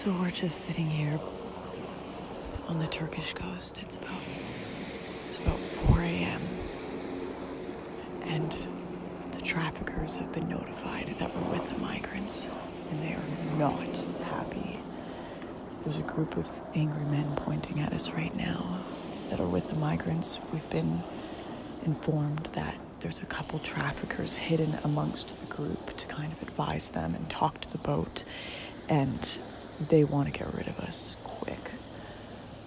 So we're just sitting here on the Turkish coast. It's about 4 a.m. and the traffickers have been notified that we're with the migrants, and they are not happy. There's a group of angry men pointing at us right now that are with the migrants. We've been informed that there's a couple traffickers hidden amongst the group to kind of advise them and talk to the boat, and they want to get rid of us quick.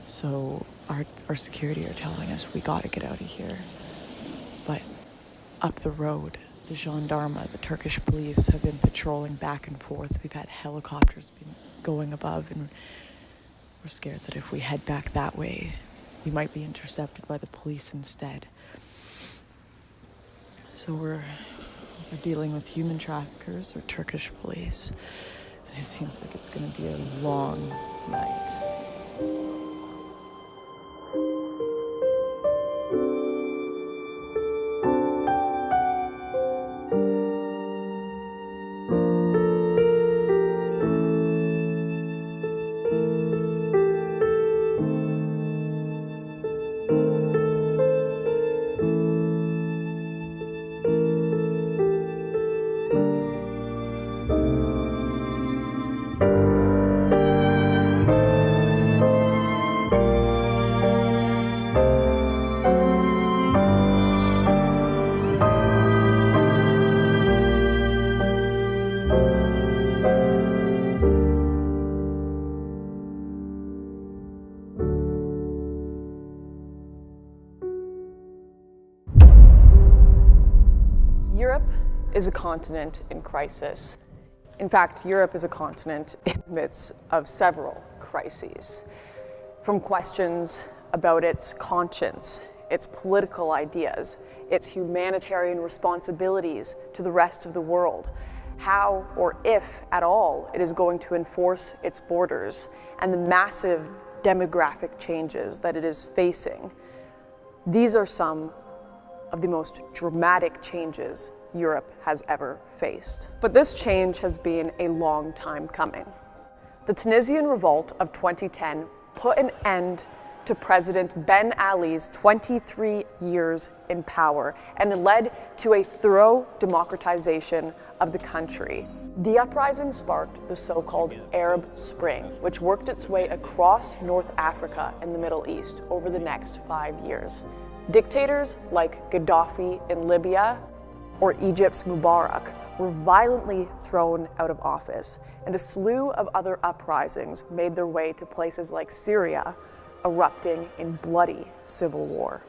So our security are telling us we got to get out of here. But up the road, the gendarme, the Turkish police have been patrolling back and forth. We've had helicopters been going above, and we're scared that if we head back that way, we might be intercepted by the police instead. So we're dealing with human traffickers or Turkish police. And it seems like it's going to be a long night. Europe is a continent in crisis. In fact, Europe is a continent in the midst of several crises. From questions about its conscience, its political ideas, its humanitarian responsibilities to the rest of the world, how or if at all it is going to enforce its borders, and the massive demographic changes that it is facing. These are some of the most dramatic changes Europe has ever faced. But this change has been a long time coming. The Tunisian revolt of 2010 put an end to President Ben Ali's 23 years in power and led to a thorough democratization of the country. The uprising sparked the so-called Arab Spring, which worked its way across North Africa and the Middle East over the next 5 years. Dictators like Gaddafi in Libya or Egypt's Mubarak were violently thrown out of office, and a slew of other uprisings made their way to places like Syria, erupting in bloody civil war.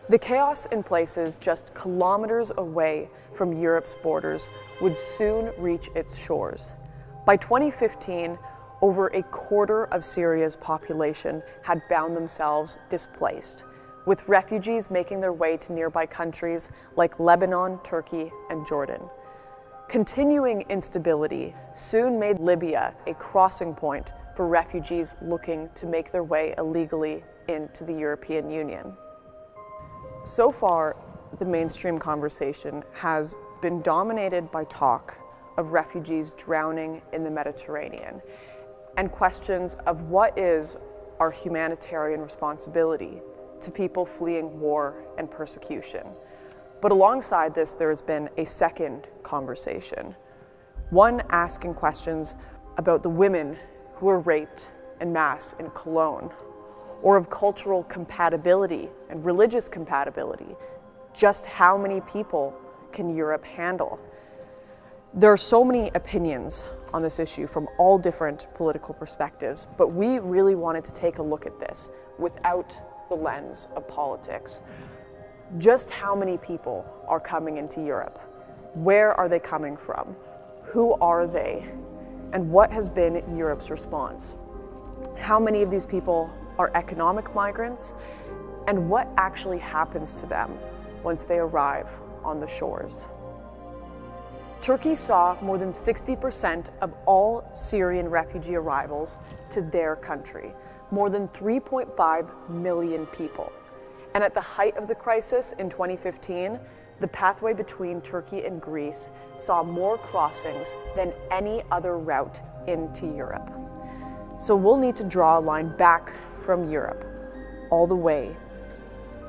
The chaos in places just kilometers away from Europe's borders would soon reach its shores. By 2015, over a quarter of Syria's population had found themselves displaced, with refugees making their way to nearby countries like Lebanon, Turkey, and Jordan. Continuing instability soon made Libya a crossing point for refugees looking to make their way illegally into the European Union. So far, the mainstream conversation has been dominated by talk of refugees drowning in the Mediterranean and questions of what is our humanitarian responsibility to people fleeing war and persecution. But alongside this, there has been a second conversation, one asking questions about the women who were raped en masse in Cologne, or of cultural compatibility and religious compatibility. Just how many people can Europe handle? There are so many opinions on this issue from all different political perspectives, but we really wanted to take a look at this without the lens of politics. Just how many people are coming into Europe? Where are they coming from? Who are they? And what has been Europe's response? How many of these people are economic migrants? And what actually happens to them once they arrive on the shores? Turkey saw more than 60% of all Syrian refugee arrivals to their country, more than 3.5 million people. And at the height of the crisis in 2015, the pathway between Turkey and Greece saw more crossings than any other route into Europe. So we'll need to draw a line back from Europe all the way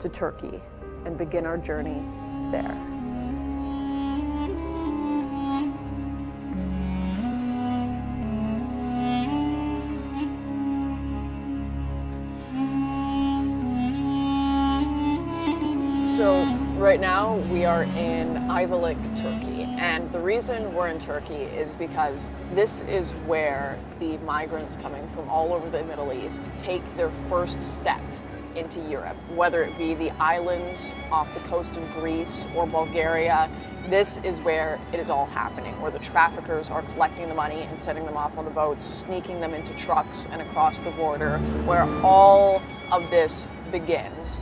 to Turkey and begin our journey there. So right now we are in Ayvalık, Turkey, and the reason we're in Turkey is because this is where the migrants coming from all over the Middle East take their first step into Europe, whether it be the islands off the coast of Greece or Bulgaria. This is where it is all happening, where the traffickers are collecting the money and setting them off on the boats, sneaking them into trucks and across the border, where all of this begins.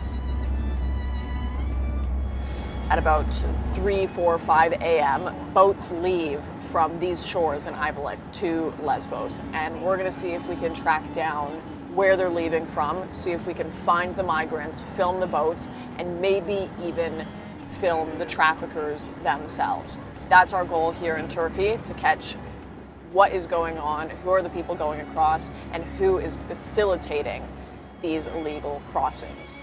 At about 3, 4, 5 a.m., boats leave from these shores in Ayvalık to Lesbos, and we're going to see if we can track down where they're leaving from, see if we can find the migrants, film the boats, and maybe even film the traffickers themselves. That's our goal here in Turkey, to catch what is going on, who are the people going across, and who is facilitating these illegal crossings.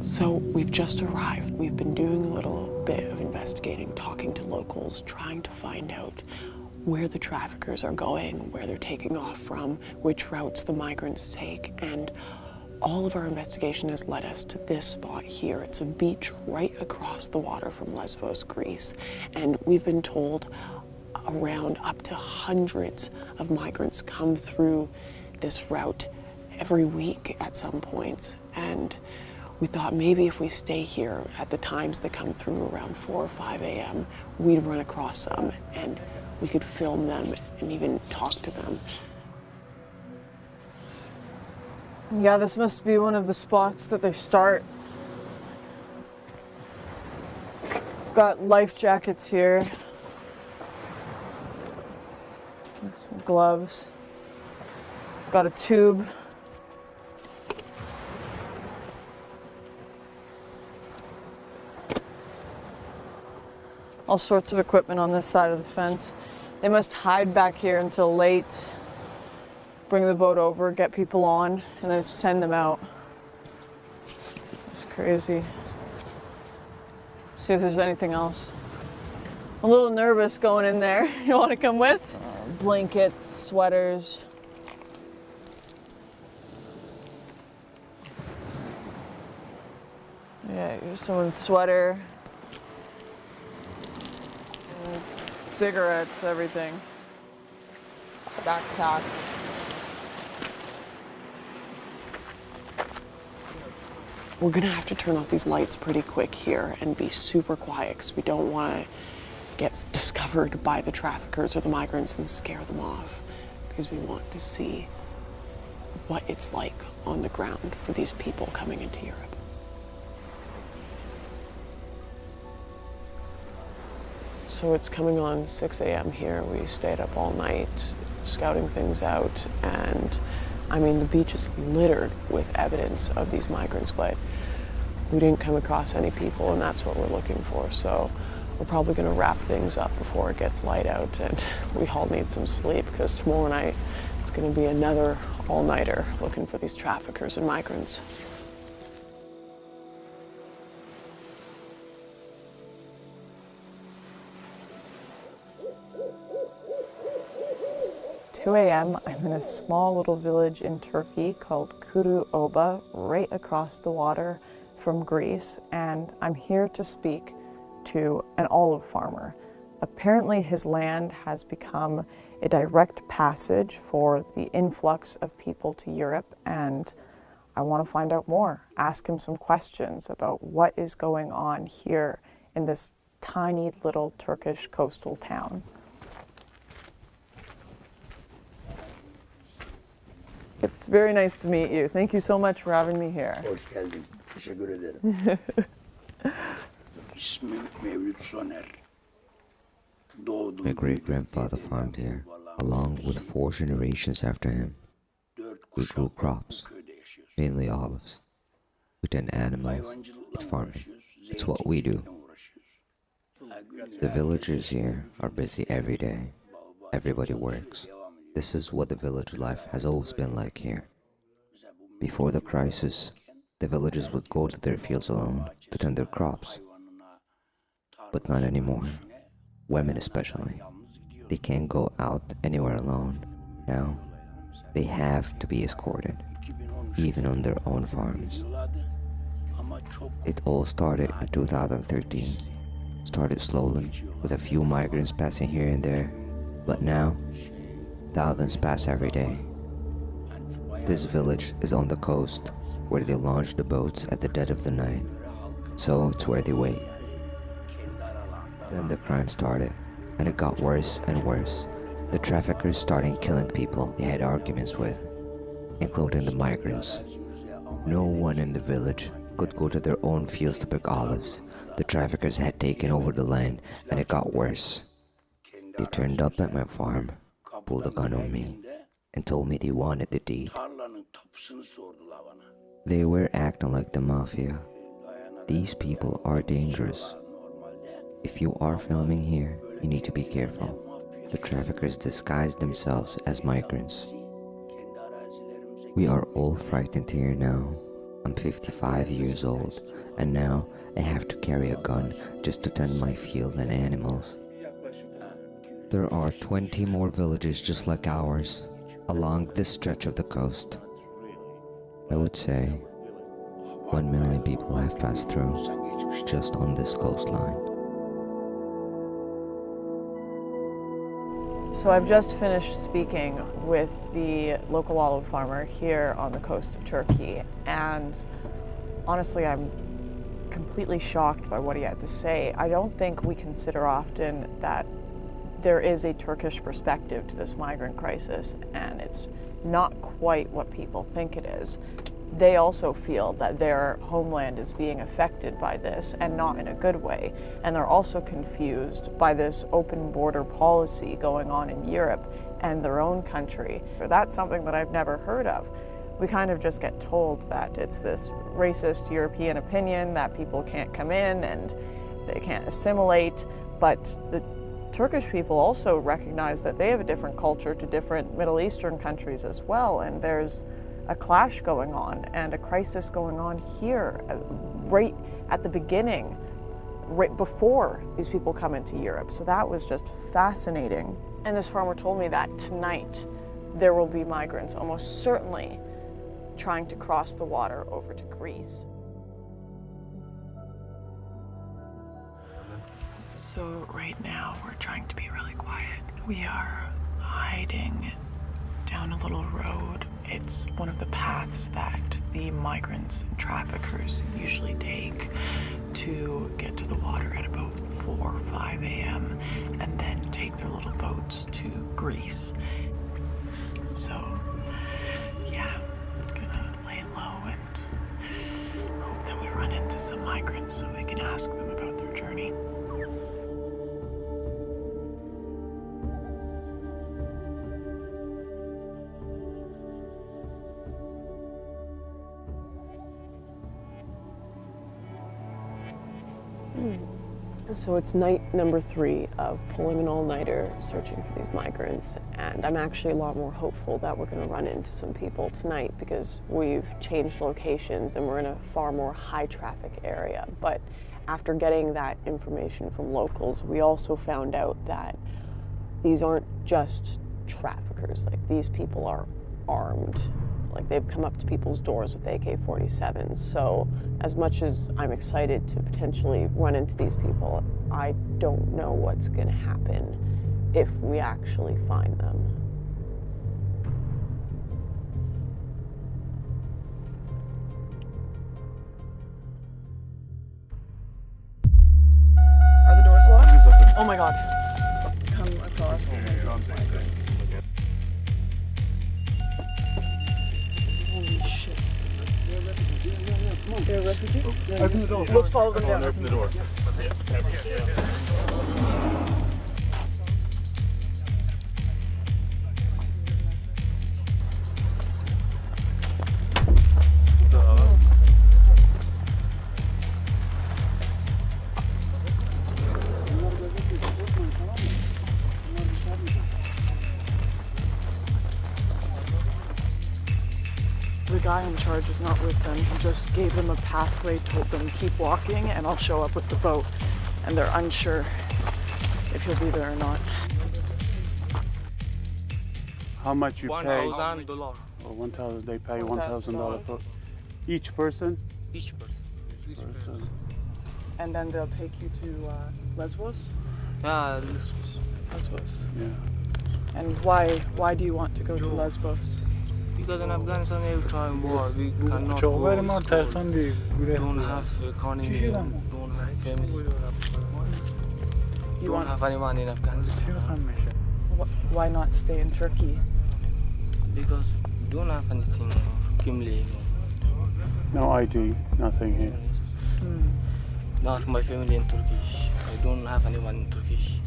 So we've just arrived. We've been doing a little bit of investigating, talking to locals, trying to find out where the traffickers are going, where they're taking off from, which routes the migrants take, and all of our investigation has led us to this spot here. It's a beach right across the water from Lesbos, Greece, and we've been told around up to hundreds of migrants come through this route every week at some points, and we thought maybe if we stay here at the times they come through around 4 or 5 a.m., we'd run across some and we could film them and even talk to them. Yeah, this must be one of the spots that they start. Got life jackets here. Some gloves. Got a tube. All sorts of equipment on this side of the fence. They must hide back here until late, bring the boat over, get people on, and then send them out. It's crazy. See if there's anything else. I'm a little nervous going in there. You want to come with? Blankets, sweaters. Yeah, here's someone's sweater. Cigarettes, everything. Backpacks. We're gonna have to turn off these lights pretty quick here and be super quiet because we don't want to get discovered by the traffickers or the migrants and scare them off, because we want to see what it's like on the ground for these people coming into Europe. So it's coming on 6 a.m. here. We stayed up all night scouting things out, and I mean, the beach is littered with evidence of these migrants, but we didn't come across any people, and that's what we're looking for. So we're probably going to wrap things up before it gets light out, and we all need some sleep because tomorrow night it's going to be another all-nighter looking for these traffickers and migrants. It's 2 a.m. I'm in a small little village in Turkey called Kuru Oba, right across the water from Greece, and I'm here to speak to an olive farmer. Apparently his land has become a direct passage for the influx of people to Europe, and I want to find out more, ask him some questions about what is going on here in this tiny little Turkish coastal town. It's very nice to meet you. Thank you so much for having me here. Hoş geldin. Teşekkür ederim. İsmim Mevlüt Soner. My great-grandfather farmed here, along with 4 generations after him. We grew crops. mainly olives. We tend animals, it's farming. It's what we do. The villagers here are busy every day. Everybody works. This is what the village life has always been like here. Before the crisis, the villagers would go to their fields alone to tend their crops. But not anymore. Women especially. They can't go out anywhere alone. Now, they have to be escorted, even on their own farms. It all started in 2013. Started slowly, with a few migrants passing here and there, but now, thousands pass every day. This village is on the coast, where they launch the boats at the dead of the night, so it's where they wait. Then the crime started, and it got worse and worse. The traffickers started killing people they had arguments with, including the migrants. No one in the village could go to their own fields to pick olives. The traffickers had taken over the land, and it got worse. They turned up at my farm, pulled a gun on me, and told me they wanted the deed. They were acting like the mafia. These people are dangerous. If you are filming here, you need to be careful. The traffickers disguise themselves as migrants. We are all frightened here now. I'm 55 years old, and now I have to carry a gun just to tend my field and animals. There are 20 more villages just like ours along this stretch of the coast. I would say 1 million people have passed through just on this coastline. So I've just finished speaking with the local olive farmer here on the coast of Turkey, and honestly, I'm completely shocked by what he had to say. I don't think we consider often that there is a Turkish perspective to this migrant crisis, and it's not quite what people think it is. They also feel that their homeland is being affected by this, and not in a good way. And they're also confused by this open border policy going on in Europe and their own country. That's something that I've never heard of. We kind of just get told that it's this racist European opinion that people can't come in and they can't assimilate, but the Turkish people also recognize that they have a different culture to different Middle Eastern countries as well, and there's a clash going on and a crisis going on here right at the beginning, right before these people come into Europe. So that was just fascinating. And this farmer told me that tonight there will be migrants almost certainly trying to cross the water over to Greece. So right now we're trying to be really quiet. We are hiding down a little road. It's one of the paths that the migrants and traffickers usually take to get to the water at about 4 or 5 a.m. and then take their little boats to Greece. So, yeah, gonna lay low and hope that we run into some migrants so we can ask them about their journey. So it's night number 3 of pulling an all-nighter searching for these migrants, and I'm actually a lot more hopeful that we're going to run into some people tonight because we've changed locations and we're in a far more high-traffic area. But after getting that information from locals, we also found out that these aren't just traffickers. Like, these people are armed. Like, they've come up to people's doors with AK-47s. So as much as I'm excited to potentially run into these people, I don't know what's going to happen if we actually find them. Are the doors locked? Oh my God. Come across. Holy shit. They're refugees? Open the door. Let's follow them down. Open the door. guy in charge is not with them. He just gave them a pathway, told them keep walking and I'll show up with the boat. And they're unsure if he'll be there or not. How much you pay? $1,000. Oh, 1,000. They pay $1,000 for each person. Each person. And then they'll take you to Lesbos? Yeah, Lesbos. Yeah. And why do you want to go to Lesbos? because in Afghanistan every time war we cannot go to school. Don't have economy, don't have family, don't have anyone in Afghanistan. Why not stay in Turkey? Because don't have anything, Kimli. No ID, nothing here. Not my family in Turkish. I don't have anyone in Turkish.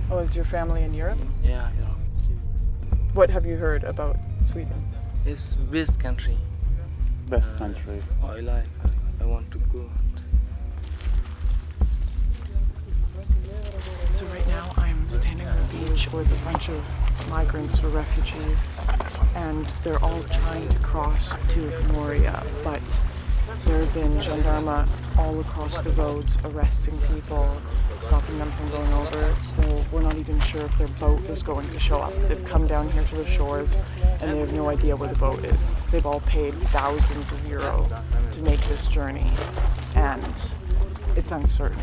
Oh, is your family in Europe? Yeah. What have you heard about Sweden? It's best country. Best country. I like. I want to go. So right now I'm standing on a beach with a bunch of migrants or refugees, and they're all trying to cross to Moria, but there have been gendarmes all across the roads arresting people, stopping them from going over, so we're not even sure if their boat is going to show up. They've come down here to the shores and they have no idea where the boat is. They've all paid thousands of euros to make this journey, and it's uncertain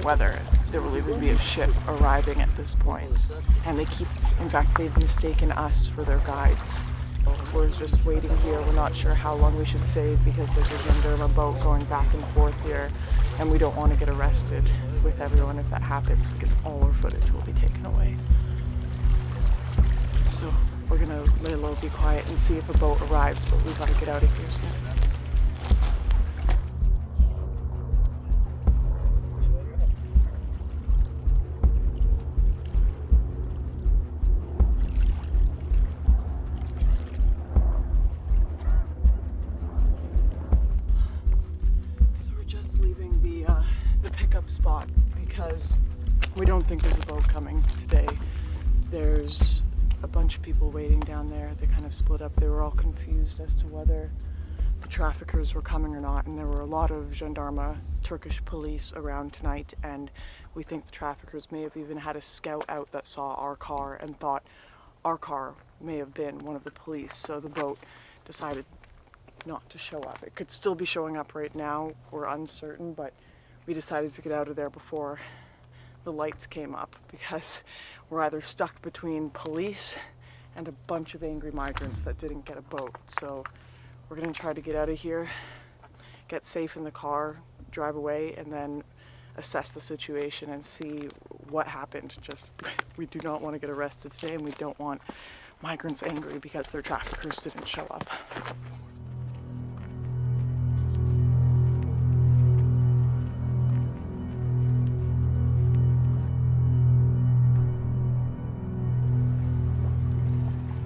whether there will even be a ship arriving at this point. And in fact, they've mistaken us for their guides. We're just waiting here. We're not sure how long we should stay because there's a gendarme boat going back and forth here, and we don't want to get arrested with everyone if that happens because all our footage will be taken away. So we're gonna lay low, be quiet, and see if a boat arrives, but we've got to get out of here soon. Spot because we don't think there's a boat coming today. There's a bunch of people waiting down there. They kind of split up. They were all confused as to whether the traffickers were coming or not, and there were a lot of gendarme, Turkish police around tonight, and we think the traffickers may have even had a scout out that saw our car and thought our car may have been one of the police, so the boat decided not to show up. It could still be showing up right now. We're uncertain, but we decided to get out of there before the lights came up because we're either stuck between police and a bunch of angry migrants that didn't get a boat. So we're gonna try to get out of here, get safe in the car, drive away, and then assess the situation and see what happened. We do not want to get arrested today, and we don't want migrants angry because their traffickers didn't show up.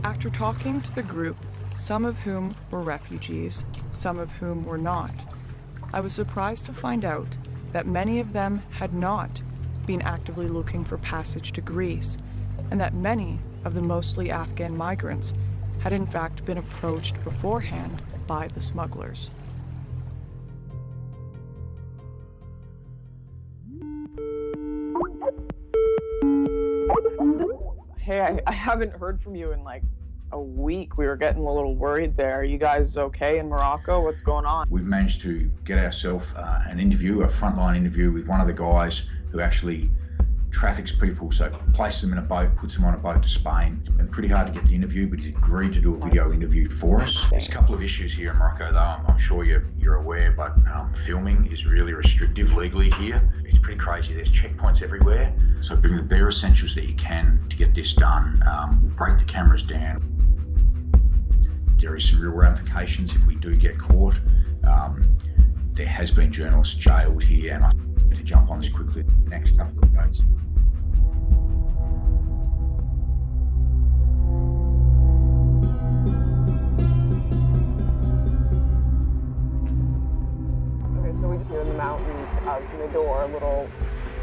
After talking to the group, some of whom were refugees, some of whom were not, I was surprised to find out that many of them had not been actively looking for passage to Greece, and that many of the mostly Afghan migrants had in fact been approached beforehand by the smugglers. Hey, I haven't heard from you in like a week. We were getting a little worried there. Are you guys okay in Morocco? What's going on? We've managed to get ourselves an interview, a frontline interview with one of the guys who actually traffics people, so places them in a boat, puts them on a boat to Spain. It's been pretty hard to get the interview, but he's agreed to do a video interview for us. There's a couple of issues here in Morocco, though. I'm sure you're aware, but filming is really restrictive legally here. It's pretty crazy. There's checkpoints everywhere, so bring the bare essentials that you can to get this done. We'll break the cameras down. There is some real ramifications if we do get caught. There has been journalists jailed here, and I need to jump on this quickly in the next couple of days. Okay, so we're here in the mountains of Nador, a little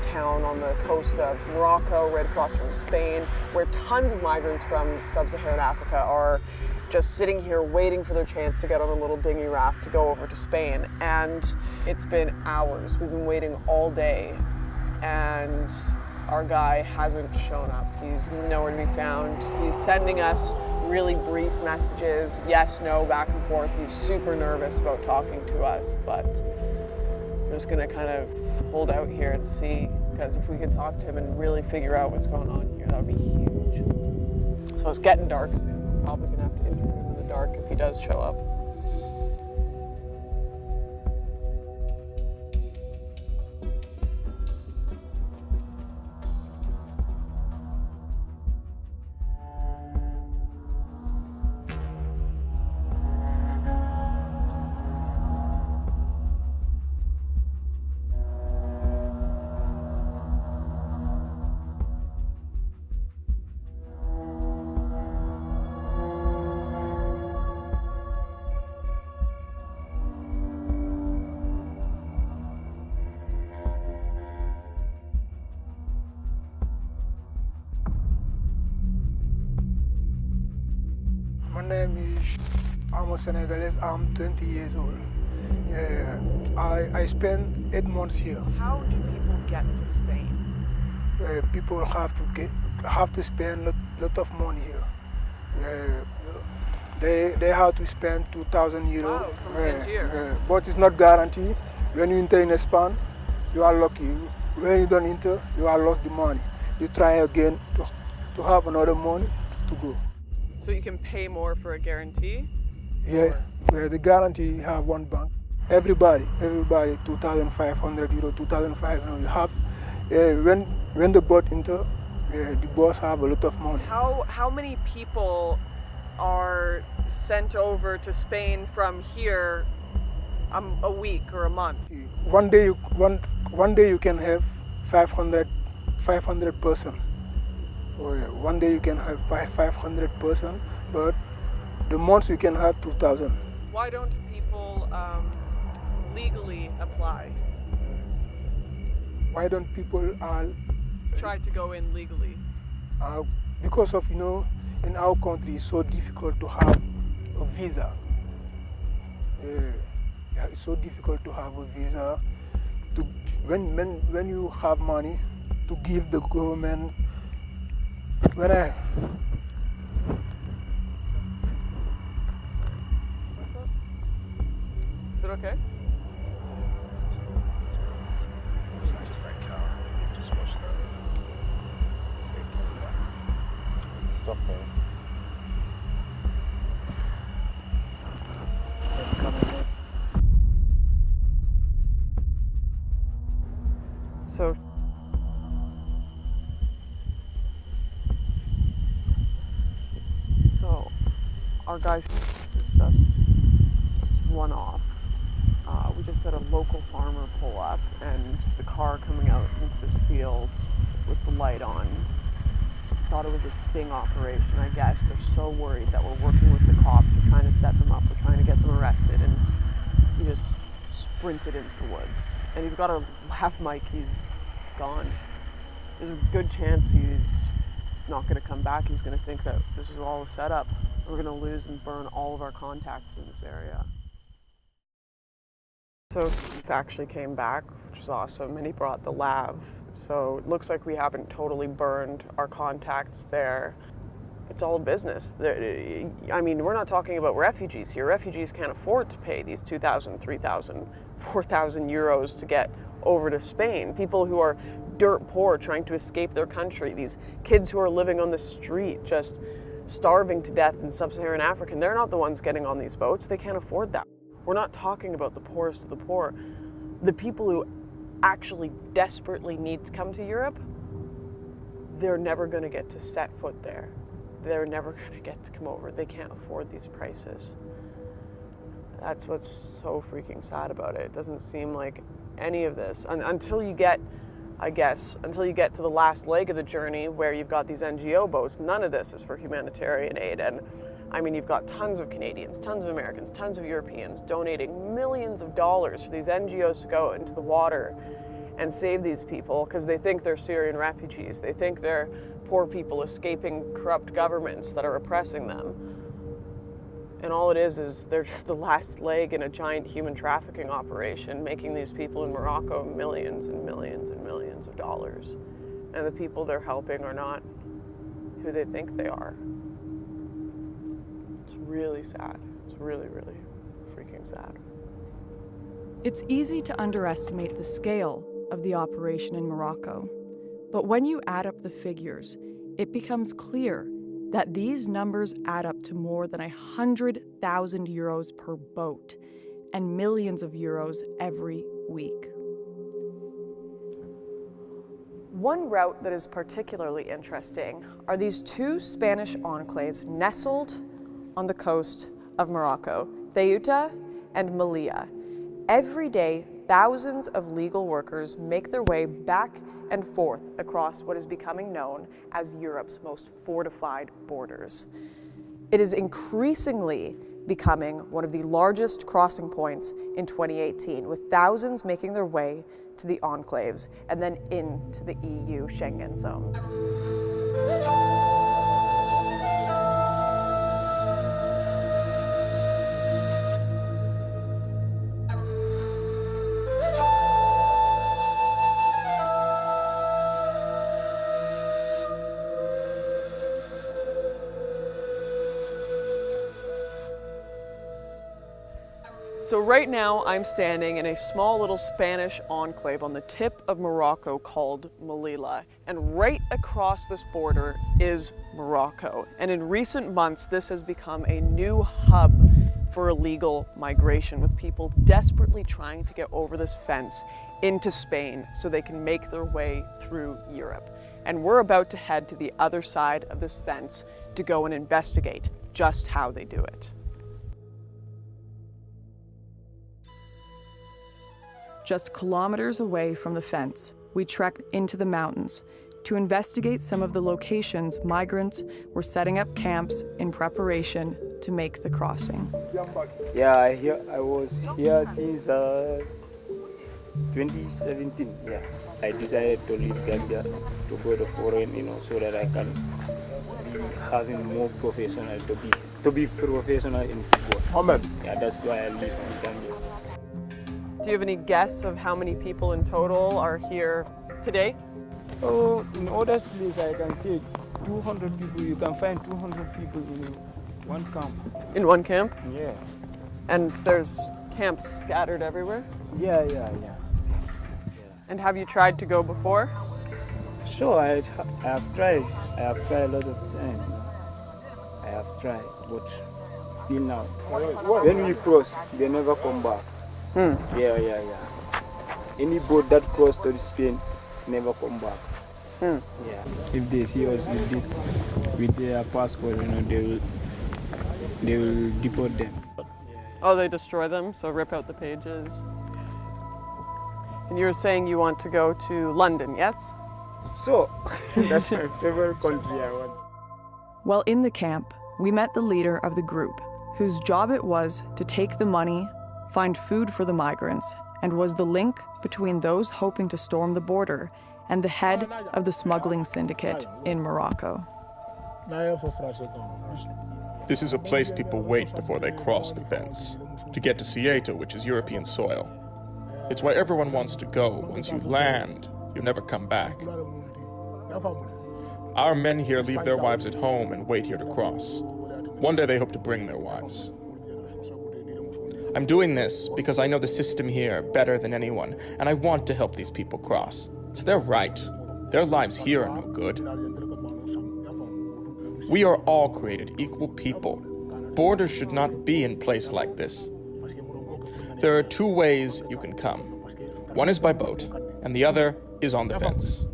town on the coast of Morocco, right across from Spain, where tons of migrants from sub-Saharan Africa are just sitting here waiting for their chance to get on a little dinghy raft to go over to Spain. And it's been hours. We've been waiting all day, and our guy hasn't shown up. He's nowhere to be found. He's sending us really brief messages, yes, no, back and forth. He's super nervous about talking to us, but we're just gonna kind of hold out here and see, because if we can talk to him and really figure out what's going on here, that would be huge. So it's getting dark soon. We're probably gonna have to interview him in the dark if he does show up. My name is, I'm a Senegalese, I'm 20 years old. I spent 8 months here. How do people get to Spain? People have to spend lot of money here. They have to spend 2,000 euros. Wow, from Tangier. But it's not guaranteed. When you enter in Spain, you are lucky. When you don't enter, you are lost the money. You try again to have another money to go. So you can pay more for a guarantee? Yeah, the guarantee have one bank. Everybody, 2,500 euro, 2,500. You have when the boat enter, the boss have a lot of money. How many people are sent over to Spain from here a week or a month? One day you can have 500 person. One day you can have 500 person, but the month you can have 2,000. Why don't people legally apply? Why don't people Try to go in legally? Because of, in our country it's so difficult to have a visa. It's so difficult to have a visa. When you have money to give the government. Is it okay? Just that car. Just watch that. Stop there. It's coming. So our guy is just run off. We just had a local farmer pull up, and the car coming out into this field with the light on. Thought it was a sting operation, I guess. They're so worried that we're working with the cops. We're trying to set them up. We're trying to get them arrested. And he just sprinted into the woods. And he's got a lav mic. He's gone. There's a good chance he's not going to come back. He's going to think that this is all a setup. We're going to lose and burn all of our contacts in this area. So he actually came back, which was awesome, and he brought the lav. So it looks like we haven't totally burned our contacts there. It's all business. I mean, we're not talking about refugees here. Refugees can't afford to pay these 2,000, 3,000, 4,000 euros to get over to Spain. People who are dirt poor trying to escape their country. These kids who are living on the street just starving to death in sub-Saharan Africa. And they're not the ones getting on these boats. They can't afford that. We're not talking about the poorest of the poor. The people who actually desperately need to come to Europe, they're never going to get to set foot there. They're never going to get to come over. They can't afford these prices. That's what's so freaking sad about it. It doesn't seem like any of this, until you get, I guess, until you get to the last leg of the journey where you've got these NGO boats, none of this is for humanitarian aid. And I mean, you've got tons of Canadians, tons of Americans, tons of Europeans donating millions of dollars for these NGOs to go into the water and save these people because they think they're Syrian refugees. They think they're poor people escaping corrupt governments that are oppressing them. And all it is they're just the last leg in a giant human trafficking operation, making these people in Morocco millions and millions and millions of dollars. And the people they're helping are not who they think they are. It's really sad. It's really, really freaking sad. It's easy to underestimate the scale of the operation in Morocco. But when you add up the figures, it becomes clear that these numbers add up to more than 100,000 euros per boat and millions of euros every week. One route that is particularly interesting are these two Spanish enclaves nestled on the coast of Morocco, Ceuta and Melilla. Every day, thousands of legal workers make their way back and forth across what is becoming known as Europe's most fortified borders. It is increasingly becoming one of the largest crossing points in 2018, with thousands making their way to the enclaves and then into the EU Schengen zone. So right now I'm standing in a small little Spanish enclave on the tip of Morocco called Melilla. And right across this border is Morocco. And in recent months, this has become a new hub for illegal migration, with people desperately trying to get over this fence into Spain so they can make their way through Europe. And we're about to head to the other side of this fence to go and investigate just how they do it. Just kilometers away from the fence, we trekked into the mountains to investigate some of the locations migrants were setting up camps in preparation to make the crossing. Yeah, I was here since 2017. Yeah, I decided to leave Gambia to go to foreign, so that I can be having more professional to be professional in football. Amen. Yeah, that's why I live in Gambia. Do you have any guess of how many people in total are here today? Oh, in other places I can say 200 people. You can find 200 people in one camp. In one camp? Yeah. And there's camps scattered everywhere? Yeah. And have you tried to go before? Sure, I have tried. I have tried a lot of times. I have tried, but still now. When we cross, they never come back. Yeah. Any boat that cross to Spain never come back. Yeah. If they see us with this, with their passport, they will deport them. Oh, they destroy them, so rip out the pages. And you were saying you want to go to London, yes? So, that's my favorite country I want. While in the camp, we met the leader of the group, whose job it was to take the money, find food for the migrants, and was the link between those hoping to storm the border and the head of the smuggling syndicate in Morocco. This is a place people wait before they cross the fence, to get to Ceuta, which is European soil. It's where everyone wants to go. Once you land, you never come back. Our men here leave their wives at home and wait here to cross. One day they hope to bring their wives. I'm doing this because I know the system here better than anyone, and I want to help these people cross. It's their right. Their lives here are no good. We are all created equal people. Borders should not be in place like this. There are two ways you can come. One is by boat, and the other is on the fence.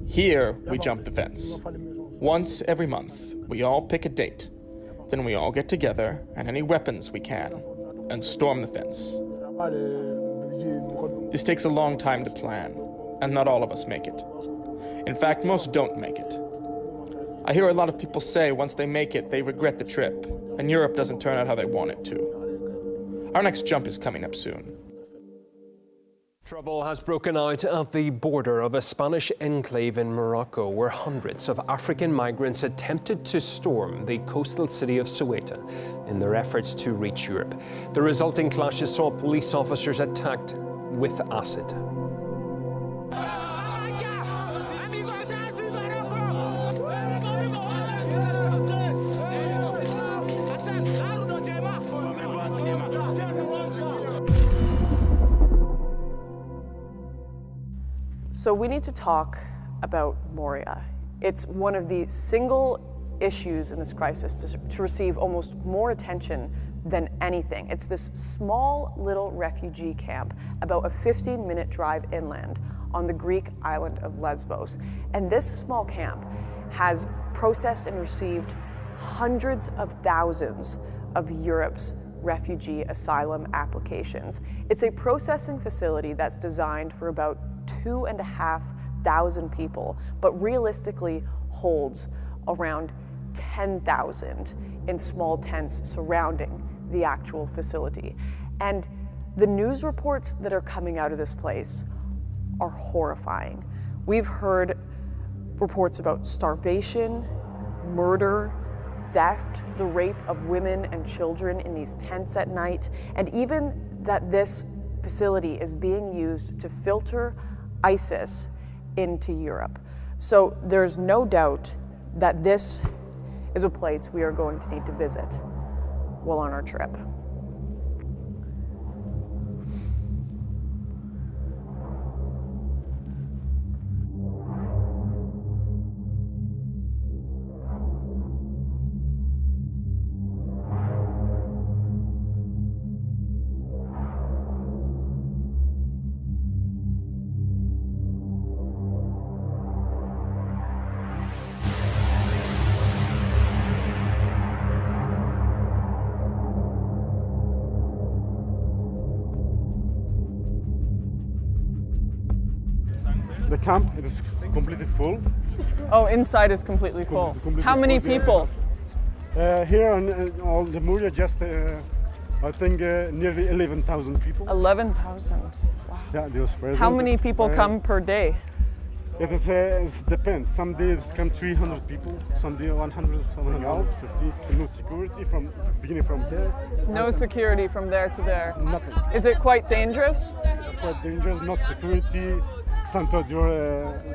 Here, we jump the fence. Once every month, we all pick a date. Then we all get together, and any weapons we can, and storm the fence. This takes a long time to plan, and not all of us make it. In fact, most don't make it. I hear a lot of people say once they make it, they regret the trip, and Europe doesn't turn out how they want it to. Our next jump is coming up soon. Trouble has broken out at the border of a Spanish enclave in Morocco, where hundreds of African migrants attempted to storm the coastal city of Ceuta in their efforts to reach Europe. The resulting clashes saw police officers attacked with acid. So we need to talk about Moria. It's one of the single issues in this crisis to receive almost more attention than anything. It's this small little refugee camp about a 15-minute drive inland on the Greek island of Lesbos. And this small camp has processed and received hundreds of thousands of Europe's refugee asylum applications. It's a processing facility that's designed for about 2,500 people, but realistically holds around 10,000 in small tents surrounding the actual facility. And the news reports that are coming out of this place are horrifying. We've heard reports about starvation, murder, theft, the rape of women and children in these tents at night, and even that this facility is being used to filter ISIS into Europe. So there's no doubt that this is a place we are going to need to visit while on our trip. The camp is completely full. Oh, inside is completely full. How many people? Here on all the Moria, just I think nearly 11,000 people. 11,000. Wow. Yeah, they was present. How many people come per day? It depends. Some days come 300 people, some days 100, something else. 50. No security from beginning from here. No security from there to there. Nothing. Is it quite dangerous? Quite dangerous. Not security. Sometimes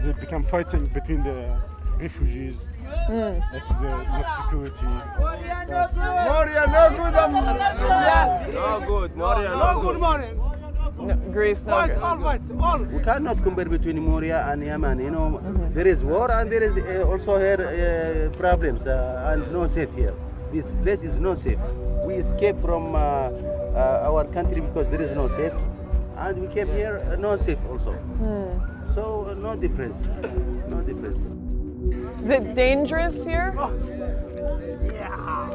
they become fighting between the refugees. That is not security. Moria no good. No good. Moria no good. No, Greece, no good. All. We cannot compare between Moria and Yemen. You know, there is war and there is also here problems and no safe here. This place is not safe. We escaped from our country because there is no safe, and we came here no safe also. So no difference. No difference. Is it dangerous here? Yeah.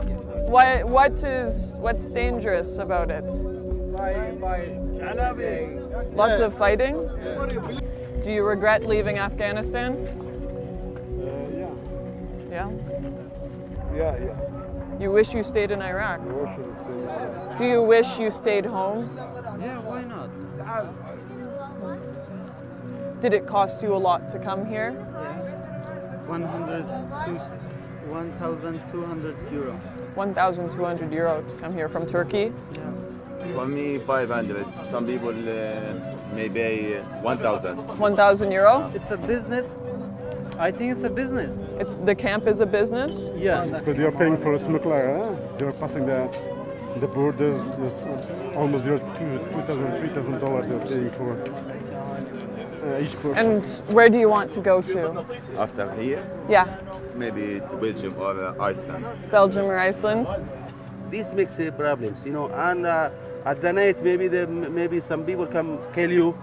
What's dangerous about it? Lots of fighting? Do you regret leaving Afghanistan? Yeah. Yeah? Yeah. You wish you stayed in Iraq? Do you wish you stayed home? Yeah, why not? Did it cost you a lot to come here? Yeah. 1,200 euro. 1,200 euro to come here from Turkey? Yeah. For me, 500. Some people may pay 1,000. 1,000 euro? It's a business. I think it's a business. The camp is a business? Yes. Because they are paying for a smuggler. They are passing the borders. Almost $2,000, $3,000 they're paying for each person. And where do you want to go to? After here? Yeah. Maybe to Belgium or Iceland. Belgium or Iceland? This makes problems, you know, and at the night maybe some people come kill you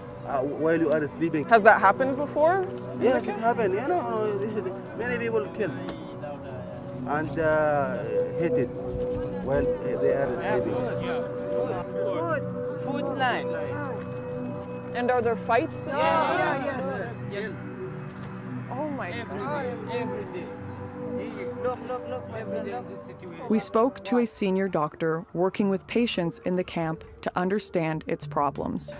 while you are sleeping. Has that happened before? Yes, it happened. You know, many people killed and hit it while they are sleeping. Food line. And are there fights? Yes. Oh my God. Every day. Look, every day this situation. We spoke to a senior doctor working with patients in the camp to understand its problems.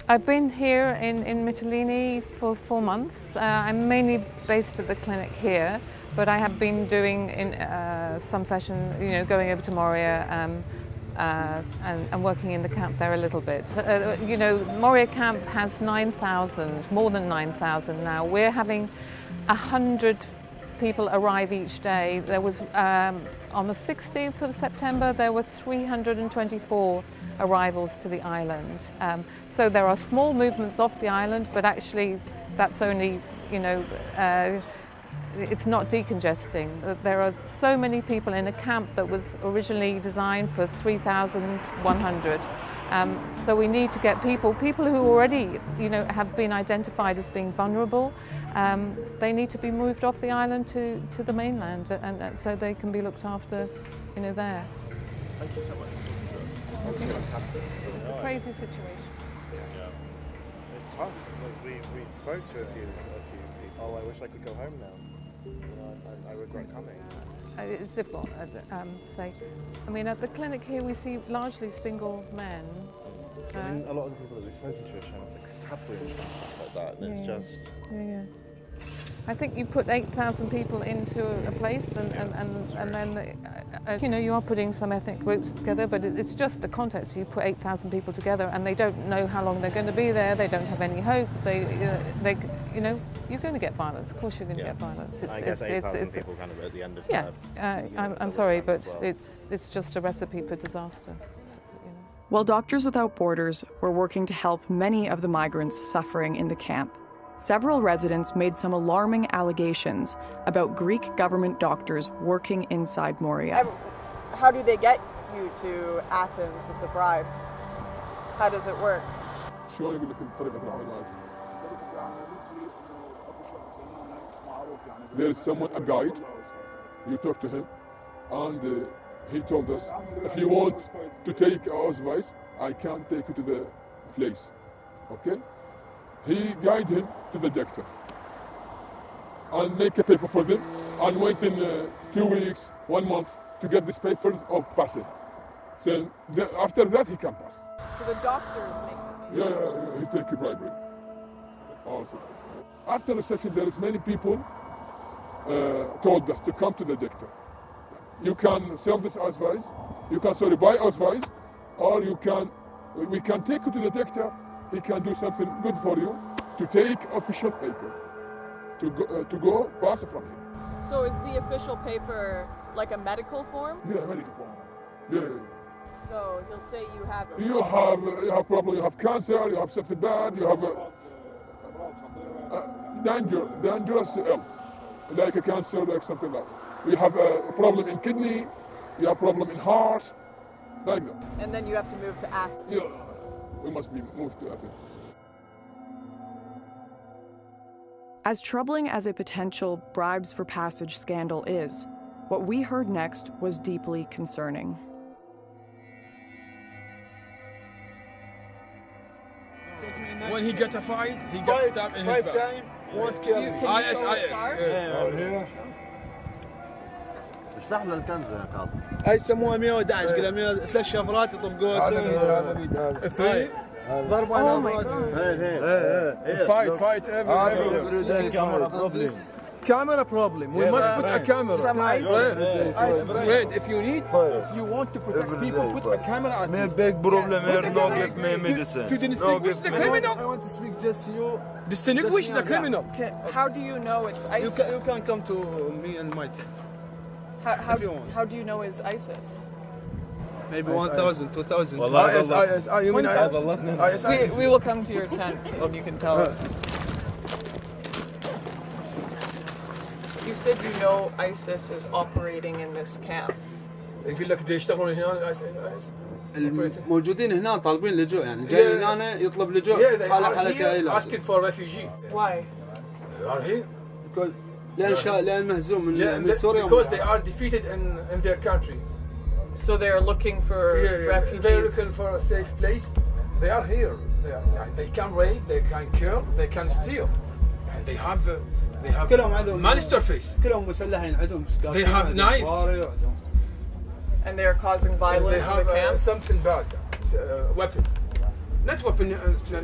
I've been here in Mytilene for 4 months. I'm mainly based at the clinic here, but I have been doing some sessions, going over to Moria and working in the camp there a little bit. Moria camp has 9,000, more than 9,000 now. We're having 100 people arrive each day. There was, on the 16th of September, there were 324 arrivals to the island. So there are small movements off the island, but actually that's only, it's not decongesting. There are so many people in a camp that was originally designed for 3,100. So we need to get people who already, have been identified as being vulnerable. They need to be moved off the island to the mainland, and so they can be looked after, there. Thank you so much. It's a crazy situation. Yeah. It's tough. We spoke to a few people. Oh, I wish I could go home now. I regret coming. It's difficult to say. I mean, at the clinic here we see largely single men. I mean, a lot of the people that we've spoken to are showing us like stabwounds and stuff like that, and it's just... Yeah. I think you put 8,000 people into a place and then, you are putting some ethnic groups together, but it's just the context. You put 8,000 people together and they don't know how long they're going to be there, they don't have any hope, you're going to get violence. Of course you're going to get violence. I guess 8,000 people kind of at the end of I'm sorry, but it's just a recipe for disaster. While Doctors Without Borders were working to help many of the migrants suffering in the camp, several residents made some alarming allegations about Greek government doctors working inside Moria. How do they get you to Athens with the bribe? How does it work? There is someone, a guide, you talk to him, and he told us, if you want to take our advice, I can't take you to the place, okay? He guided him to the doctor and make a paper for them and wait in 2 weeks, 1 month to get these papers of passing. So after that, he can pass. So the doctors make them? Yeah, he take a bribery also. After reception, there is many people told us to come to the doctor. You can sell this advice, you can buy advice, or we can take you to the doctor. He can do something good for you to take official paper to go pass from him. So is the official paper like a medical form? Yeah, medical form. Yeah. So he'll say you have problem, you have cancer, you have something bad, you have dangerous illness, like a cancer, like something like that. You have a problem in kidney, you have a problem in heart, like that. And then you have to move to Athens. Yeah, we must be moved to Athens. As troubling as a potential bribes for passage scandal is, what we heard next was deeply concerning. When he got a fight, he got stabbed in his back. 5 times, won't kill me. اشرح لنا الكنزة يا كاظم. هاي يسموها 111 قلنا 3 شفرات يطبقوها سوي. ضربة على راسي. Fight every camera problem. We must put a camera. Fred, if you want to protect people, put a camera at least. Big problem here, no give me medicine. To distinguish the criminal. I want to speak just you. Distinguish the criminal. How do you know it's ISIS? You can come to me and my tent. How do you know it's ISIS? Maybe 1,000, 2,000. You mean ISIS? We will come to your tent and you can tell us. You said you know ISIS is operating in this camp. يقول لك يشتغلون هنا الموجودين هنا طالبين لجوء يعني جاي هنا يطلب لجوء حالة كائلة. asking for refugee. Why? They are here. لأن مهزوم من سوريا. Because they are defeated in their countries. So they are looking for refugees. They're looking for a safe place. They are here. They can rape, they can kill, they can steal. And they have monster face. كلهم مسلحين عندهم. They have knives. And they are causing violence in the camp. Something bad. It's a weapon. not weapon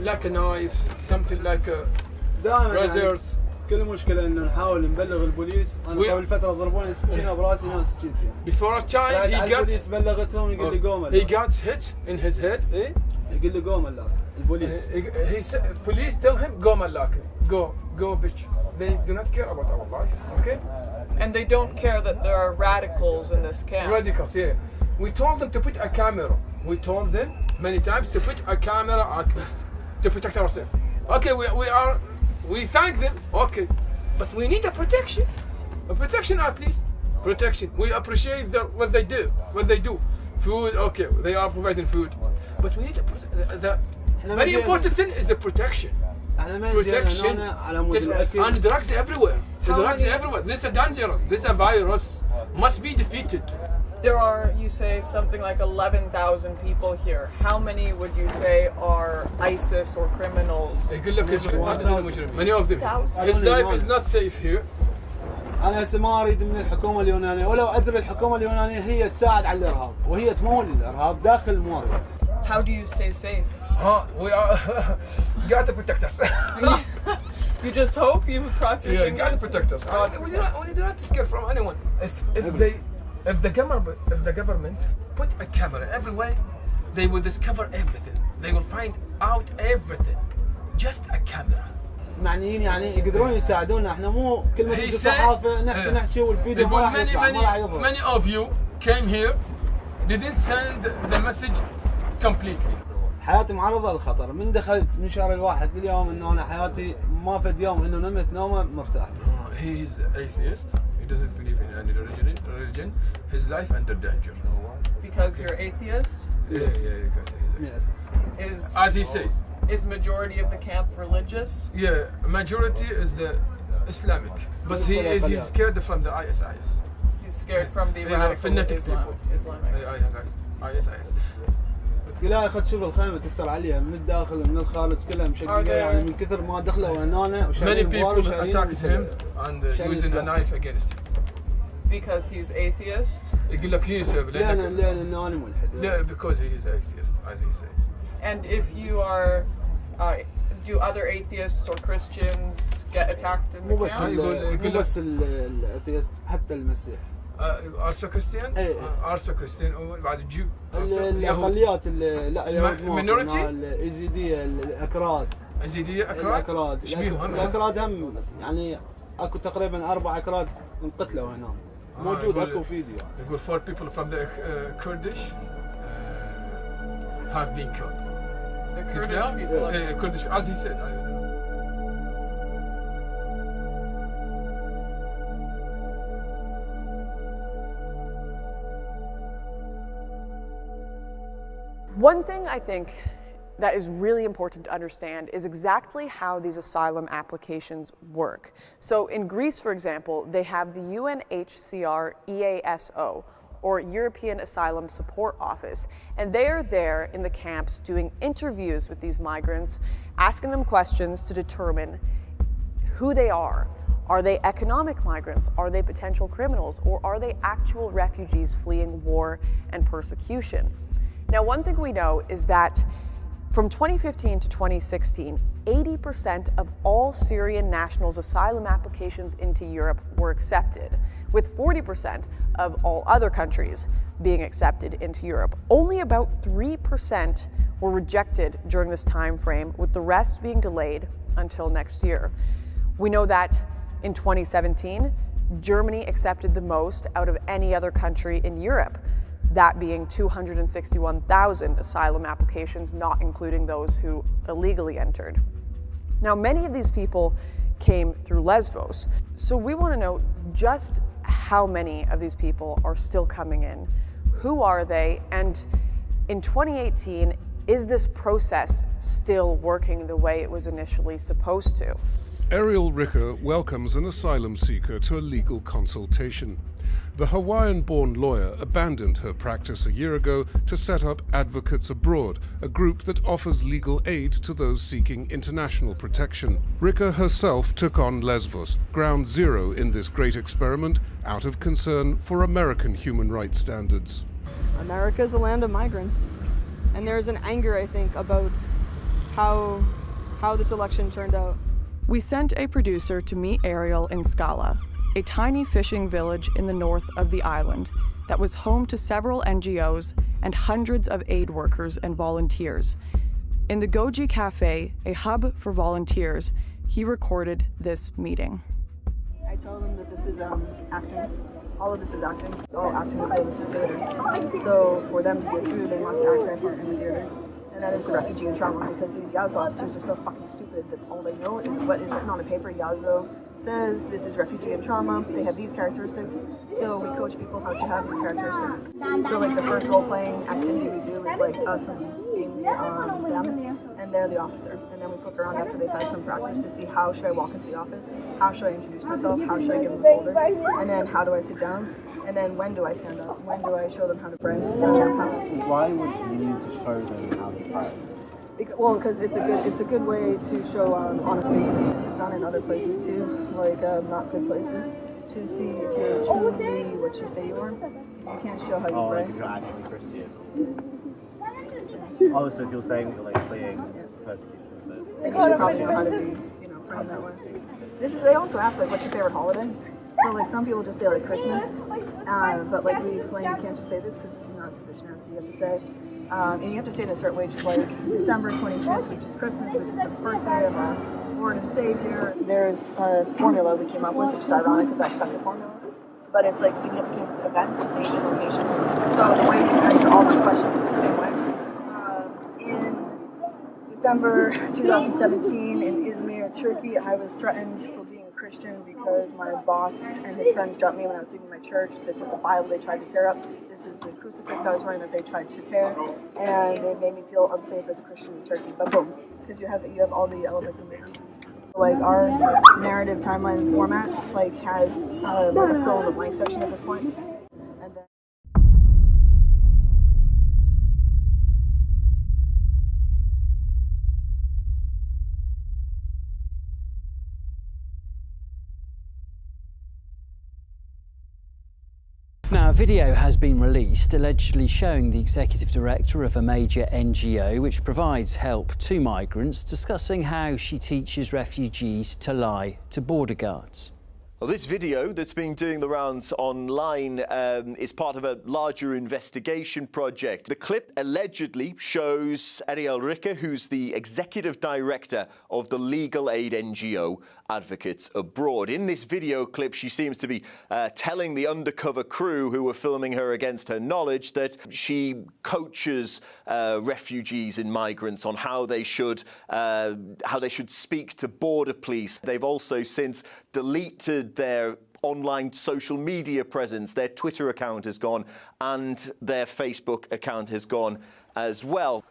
like a knife, something like a razors. كل مشكلة إنه نحاول نبلغ البوليس. أنا قبل فترة ضربوني سكينة براسي ناس سكين فيها. Before a time البوليس بلغتهم يقول لي قوم. He got hit in his head. Eh? يقول لي قوم اللاك. البوليس. He said, police tell him قوم اللاك. Go bitch. They do not care about our life. Okay? And they don't care that there are radicals in this camp. Radicals, yeah. We told them to put a camera. We told them many times to put a camera at least to protect ourselves. Okay, we thank them. Okay, but we need a protection at least. Protection. We appreciate what they do. Food, okay, they are providing food, but we need the very important thing is the protection. Protection. And drugs everywhere. Drugs everywhere. This is dangerous. This is a virus. Must be defeated. There are, you say, something like 11,000 people here. How many would you say are ISIS or criminals? Many of them. His life is not safe here. أنا هسه ما أريد من الحكومة اليونانية ولو أدري الحكومة اليونانية هي تساعد على الإرهاب وهي تمول الإرهاب داخل موريا. How do you stay safe? We are got to protect us. You just hope you cross your fingers. Yeah, got to protect us. We do not scare from anyone. If the government put a camera everywhere, they will discover everything. They will find out everything. Just a camera. معنيين يعني يقدرون يساعدونا احنا مو كل ما تجي صحافة نحكي والفيديو ما راح يطلع ما راح يظهر. Many of you came here, didn't send the message completely. حياتي معرضة للخطر من دخلت من شهر الواحد اليوم انه انا حياتي ما فد يوم انه نمت نومه مرتاح. He is atheist. He doesn't believe in any religion. His life under danger. Because you're atheist? Yeah. As he says. Is majority of the camp religious? Yeah, majority is the Islamic, but he's scared from the ISIS. He's scared from the radical fanatic Islamic. ISIS. لا أخذ شغل خيمة تفتر عليها من الداخل ومن الخارج كلها مشققة يعني من كثر ما دخلوا هنا. Many people attacked him and using a knife against him. Because he's atheist? يقول لك شنو السبب؟ لأنه أنا ملحد. لا, because he is atheist, as he says. And if you are, do other atheists or Christians get attacked in the camp? مو بس الأثيست حتى المسيح. Also Christian? Also Christian وبعد الجو. الأقليات لا minority? الإيزيدية الأكراد. إيزيدية أكراد؟ إيش بيهم؟ الأكراد هم يعني أكو تقريبا 4 أكراد انقتلوا هنا. موجود أكو فيديو. يقول 4 people from the Kurdish have been killed. The Kurdish people? Kurdish, as he said. One thing I think that is really important to understand is exactly how these asylum applications work. So in Greece, for example, they have the UNHCR EASO, or European Asylum Support Office, and they are there in the camps doing interviews with these migrants, asking them questions to determine who they are. Are they economic migrants? Are they potential criminals? Or are they actual refugees fleeing war and persecution? Now, one thing we know is that from 2015 to 2016, 80% of all Syrian nationals' asylum applications into Europe were accepted, with 40% of all other countries being accepted into Europe. Only about 3% were rejected during this time frame, with the rest being delayed until next year. We know that in 2017, Germany accepted the most out of any other country in Europe, that being 261,000 asylum applications, not including those who illegally entered. Now, many of these people came through Lesvos, so we want to know just how many of these people are still coming in, who are they, and in 2018, is this process still working the way it was initially supposed to? Ariel Ricker welcomes an asylum seeker to a legal consultation. The Hawaiian-born lawyer abandoned her practice a year ago to set up Advocates Abroad, a group that offers legal aid to those seeking international protection. Ricker herself took on Lesvos, ground zero in this great experiment, out of concern for American human rights standards. America is a land of migrants, and there's an anger, I think, about how this election turned out. We sent a producer to meet Ariel in Scala, a tiny fishing village in the north of the island that was home to several NGOs and hundreds of aid workers and volunteers. In the Goji Cafe, a hub for volunteers, he recorded this meeting. I tell them that this is acting. All of this is acting. It's all acting as though this is theater. So for them to get through, they must act their part in the theater. And that is the refugee and trauma, because these Yazo officers are so fucking stupid that all they know is what is written on a paper. Yazo says this is refugee and trauma. They have these characteristics. So we coach people how to have these characteristics. So like the first role-playing activity we do is like us being them, and they're the officer. And then we flip around after they've had some practice to see how should I walk into the office, how should I introduce myself, how should I give them the folder, and then how do I sit down, and then when do I stand up, when do I show them how to pray. Why would you need to show them how to pray? Because it's a good way to show honesty. It's done in other places too, like not good places, to see if you're truly what you say you are. You can't show how you pray. Like if you're actually Christian. Also, if you're saying that you're like fleeing persecution, then you should probably know how to be, praying that way. They also ask like, what's your favorite holiday? So like some people just say like Christmas, but like we explain, you can't just say this because this is not a sufficient answer. You have to say, and you have to say it in a certain way, just like December 25th, which is Christmas, which is the birthday of our Lord and Savior. There's a formula we came up with, which is ironic because I suck at formulas, but it's like significant event, date, and location. So the way you answer all those questions is the same way. In December 2017 in Izmir, Turkey, I was threatened for being a Christian because my boss and his friends dropped me when I was leaving my church. This is the Bible they tried to tear up. This is the crucifix I was wearing that they tried to tear. And it made me feel unsafe as a Christian in Turkey. But boom, because you have all the elements in there. Like our narrative timeline format has like a fill in the blank section at this point. And then Now, a video has been released allegedly showing the executive director of a major NGO which provides help to migrants discussing how she teaches refugees to lie to border guards. Well, this video that's been doing the rounds online is part of a larger investigation project. The clip allegedly shows Ariel Ricker, who's the executive director of the legal aid NGO Advocates Abroad. In this video clip, she seems to be telling the undercover crew who were filming her against her knowledge that she coaches refugees and migrants on how they should speak to border police. They've also since deleted their online social media presence. Their Twitter account has gone and their Facebook account has gone as well.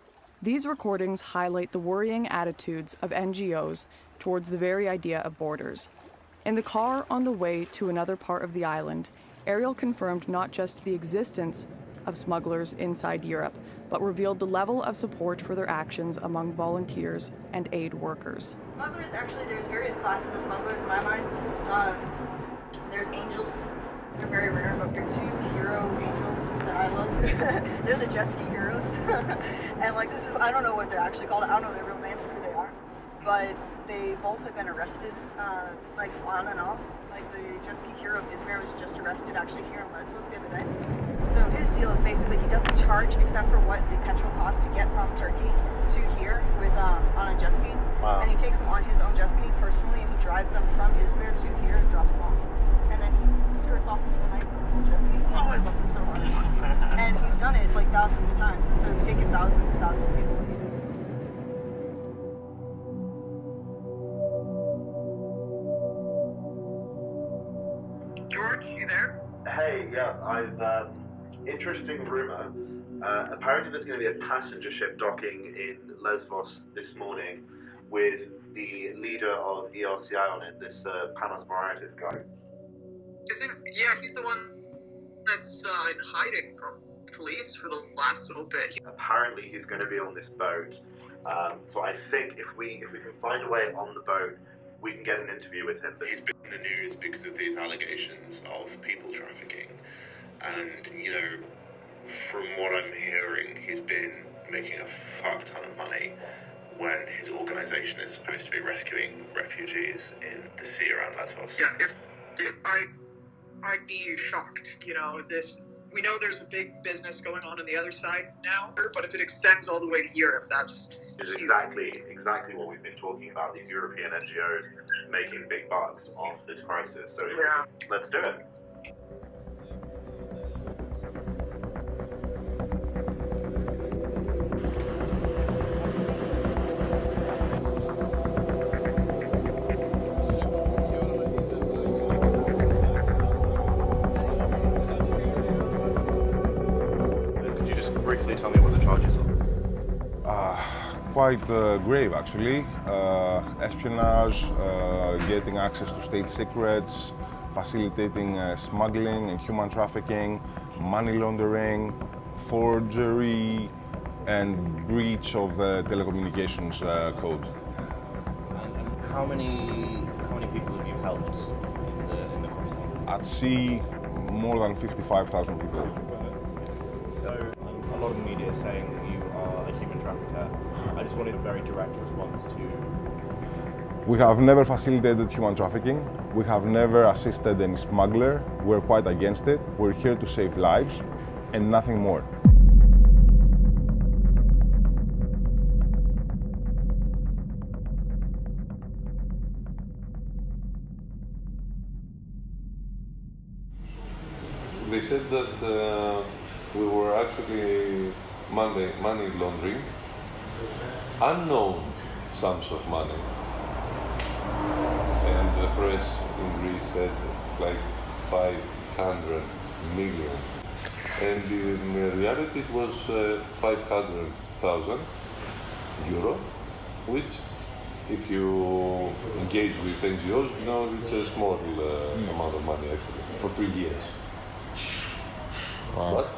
These recordings highlight the worrying attitudes of NGOs towards the very idea of borders. In the car on the way to another part of the island, Ariel confirmed not just the existence of smugglers inside Europe, but revealed the level of support for their actions among volunteers and aid workers. smugglers, actually, there's various classes of smugglers in my mind. There's angels. They're very rare, but they're two hero angels that I love. They're the jet ski heroes. And like this is, I don't know what they're actually called. I don't know their real names or who they are. But they both have been arrested, like on and off. Like the jet ski hero of Izmir was just arrested actually here in Lesbos the other day. So his deal is basically he doesn't charge except for what the petrol costs to get from Turkey to here with on a jet ski. Wow. And he takes them on his own jet ski personally, and he drives them from Izmir to here and drops them off. And then he skirts off into the night with his jet ski. Oh, I love him so much. And he's done it like thousands of times. And so he's taken thousands and thousands of people. George, you there? Hey, yeah, interesting rumor. Apparently there's going to be a passenger ship docking in Lesbos this morning with the leader of ERCI on it, this Panos Moraitis guy. Yeah, he's the one that's in hiding from police for the last little bit. Apparently he's going to be on this boat. So I think if we can find a way on the boat, we can get an interview with him. But he's been in the news because of these allegations of people trafficking. And, you know, from what I'm hearing, he's been making a fuck ton of money when his organisation is supposed to be rescuing refugees in the sea around Lesbos. Yeah, if I'd be shocked. You know, we know there's a big business going on the other side now, but if it extends all the way to Europe, that's It's exactly what we've been talking about, these European NGOs making big bucks off this crisis. So yeah. Let's do it. Could you just briefly tell me what the charges are? Quite grave, actually. Espionage, getting access to state secrets, facilitating smuggling and human trafficking, money laundering, forgery, and breach of the telecommunications code. And how many people have you helped in the crossing? At sea, more than 55,000 people. So, a lot of the media is saying that you are a human trafficker. I just wanted a very direct response to... We have never facilitated human trafficking. We have never assisted any smuggler. We're quite against it. We're here to save lives and nothing more. They said that we were actually money laundering unknown sums of money. And the press in Greece said like 500 million. And in reality it was 500,000 euro, which if you engage with NGOs, you know it's a small amount of money actually, for 3 years. Wow. But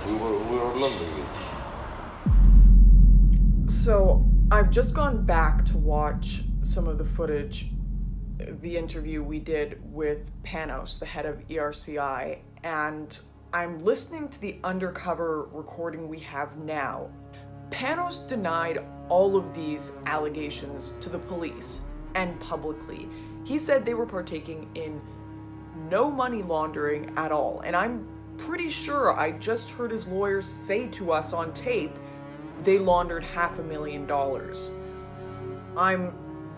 we were laundering it. So I've just gone back to watch some of the footage, the interview we did with Panos, the head of ERCI, and I'm listening to the undercover recording we have now. Panos denied all of these allegations to the police and publicly. He said they were partaking in no money laundering at all, and I'm pretty sure I just heard his lawyers say to us on tape they laundered $500,000.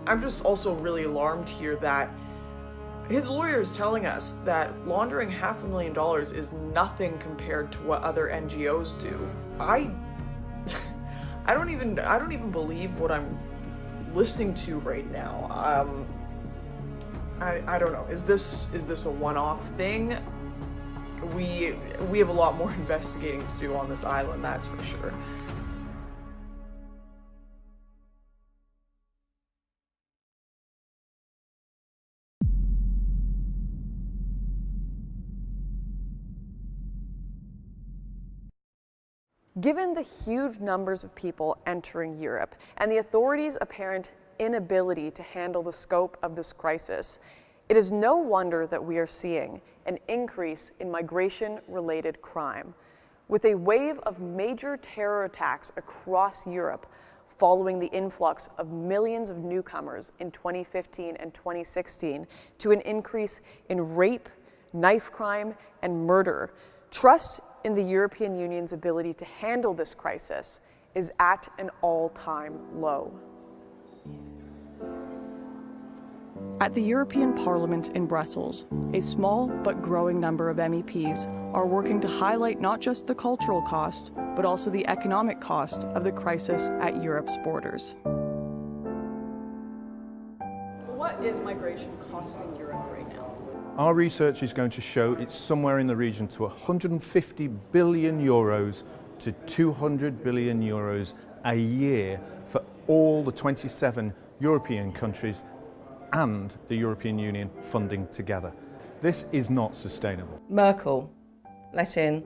I'm just also really alarmed here that his lawyer is telling us that laundering $500,000 is nothing compared to what other NGOs do. I don't even believe what I'm listening to right now. I don't know. Is this a one-off thing? We have a lot more investigating to do on this island, that's for sure. Given the huge numbers of people entering Europe and the authorities' apparent inability to handle the scope of this crisis, it is no wonder that we are seeing an increase in migration-related crime, with a wave of major terror attacks across Europe following the influx of millions of newcomers in 2015 and 2016 to an increase in rape, knife crime, and murder. Trust in the European Union's ability to handle this crisis is at an all-time low. At the European Parliament in Brussels, a small but growing number of MEPs are working to highlight not just the cultural cost, but also the economic cost of the crisis at Europe's borders. So what is migration costing Europe right now? Our research is going to show it's somewhere in the region to 150 billion euros to 200 billion euros a year for all the 27 European countries and the European Union funding together. This is not sustainable. Merkel let in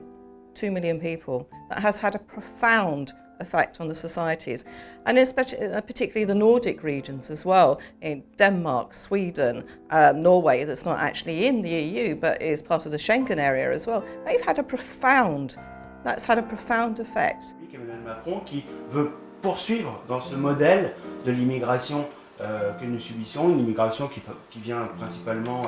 2 million people. That has had a profound effect on the societies, and especially, particularly the Nordic regions as well, in Denmark, Sweden, Norway, that's not actually in the EU but is part of the Schengen area as well. That's had a profound effect. Emmanuel Macron qui veut poursuivre dans ce modèle de l'immigration que nous subissons, une immigration qui vient principalement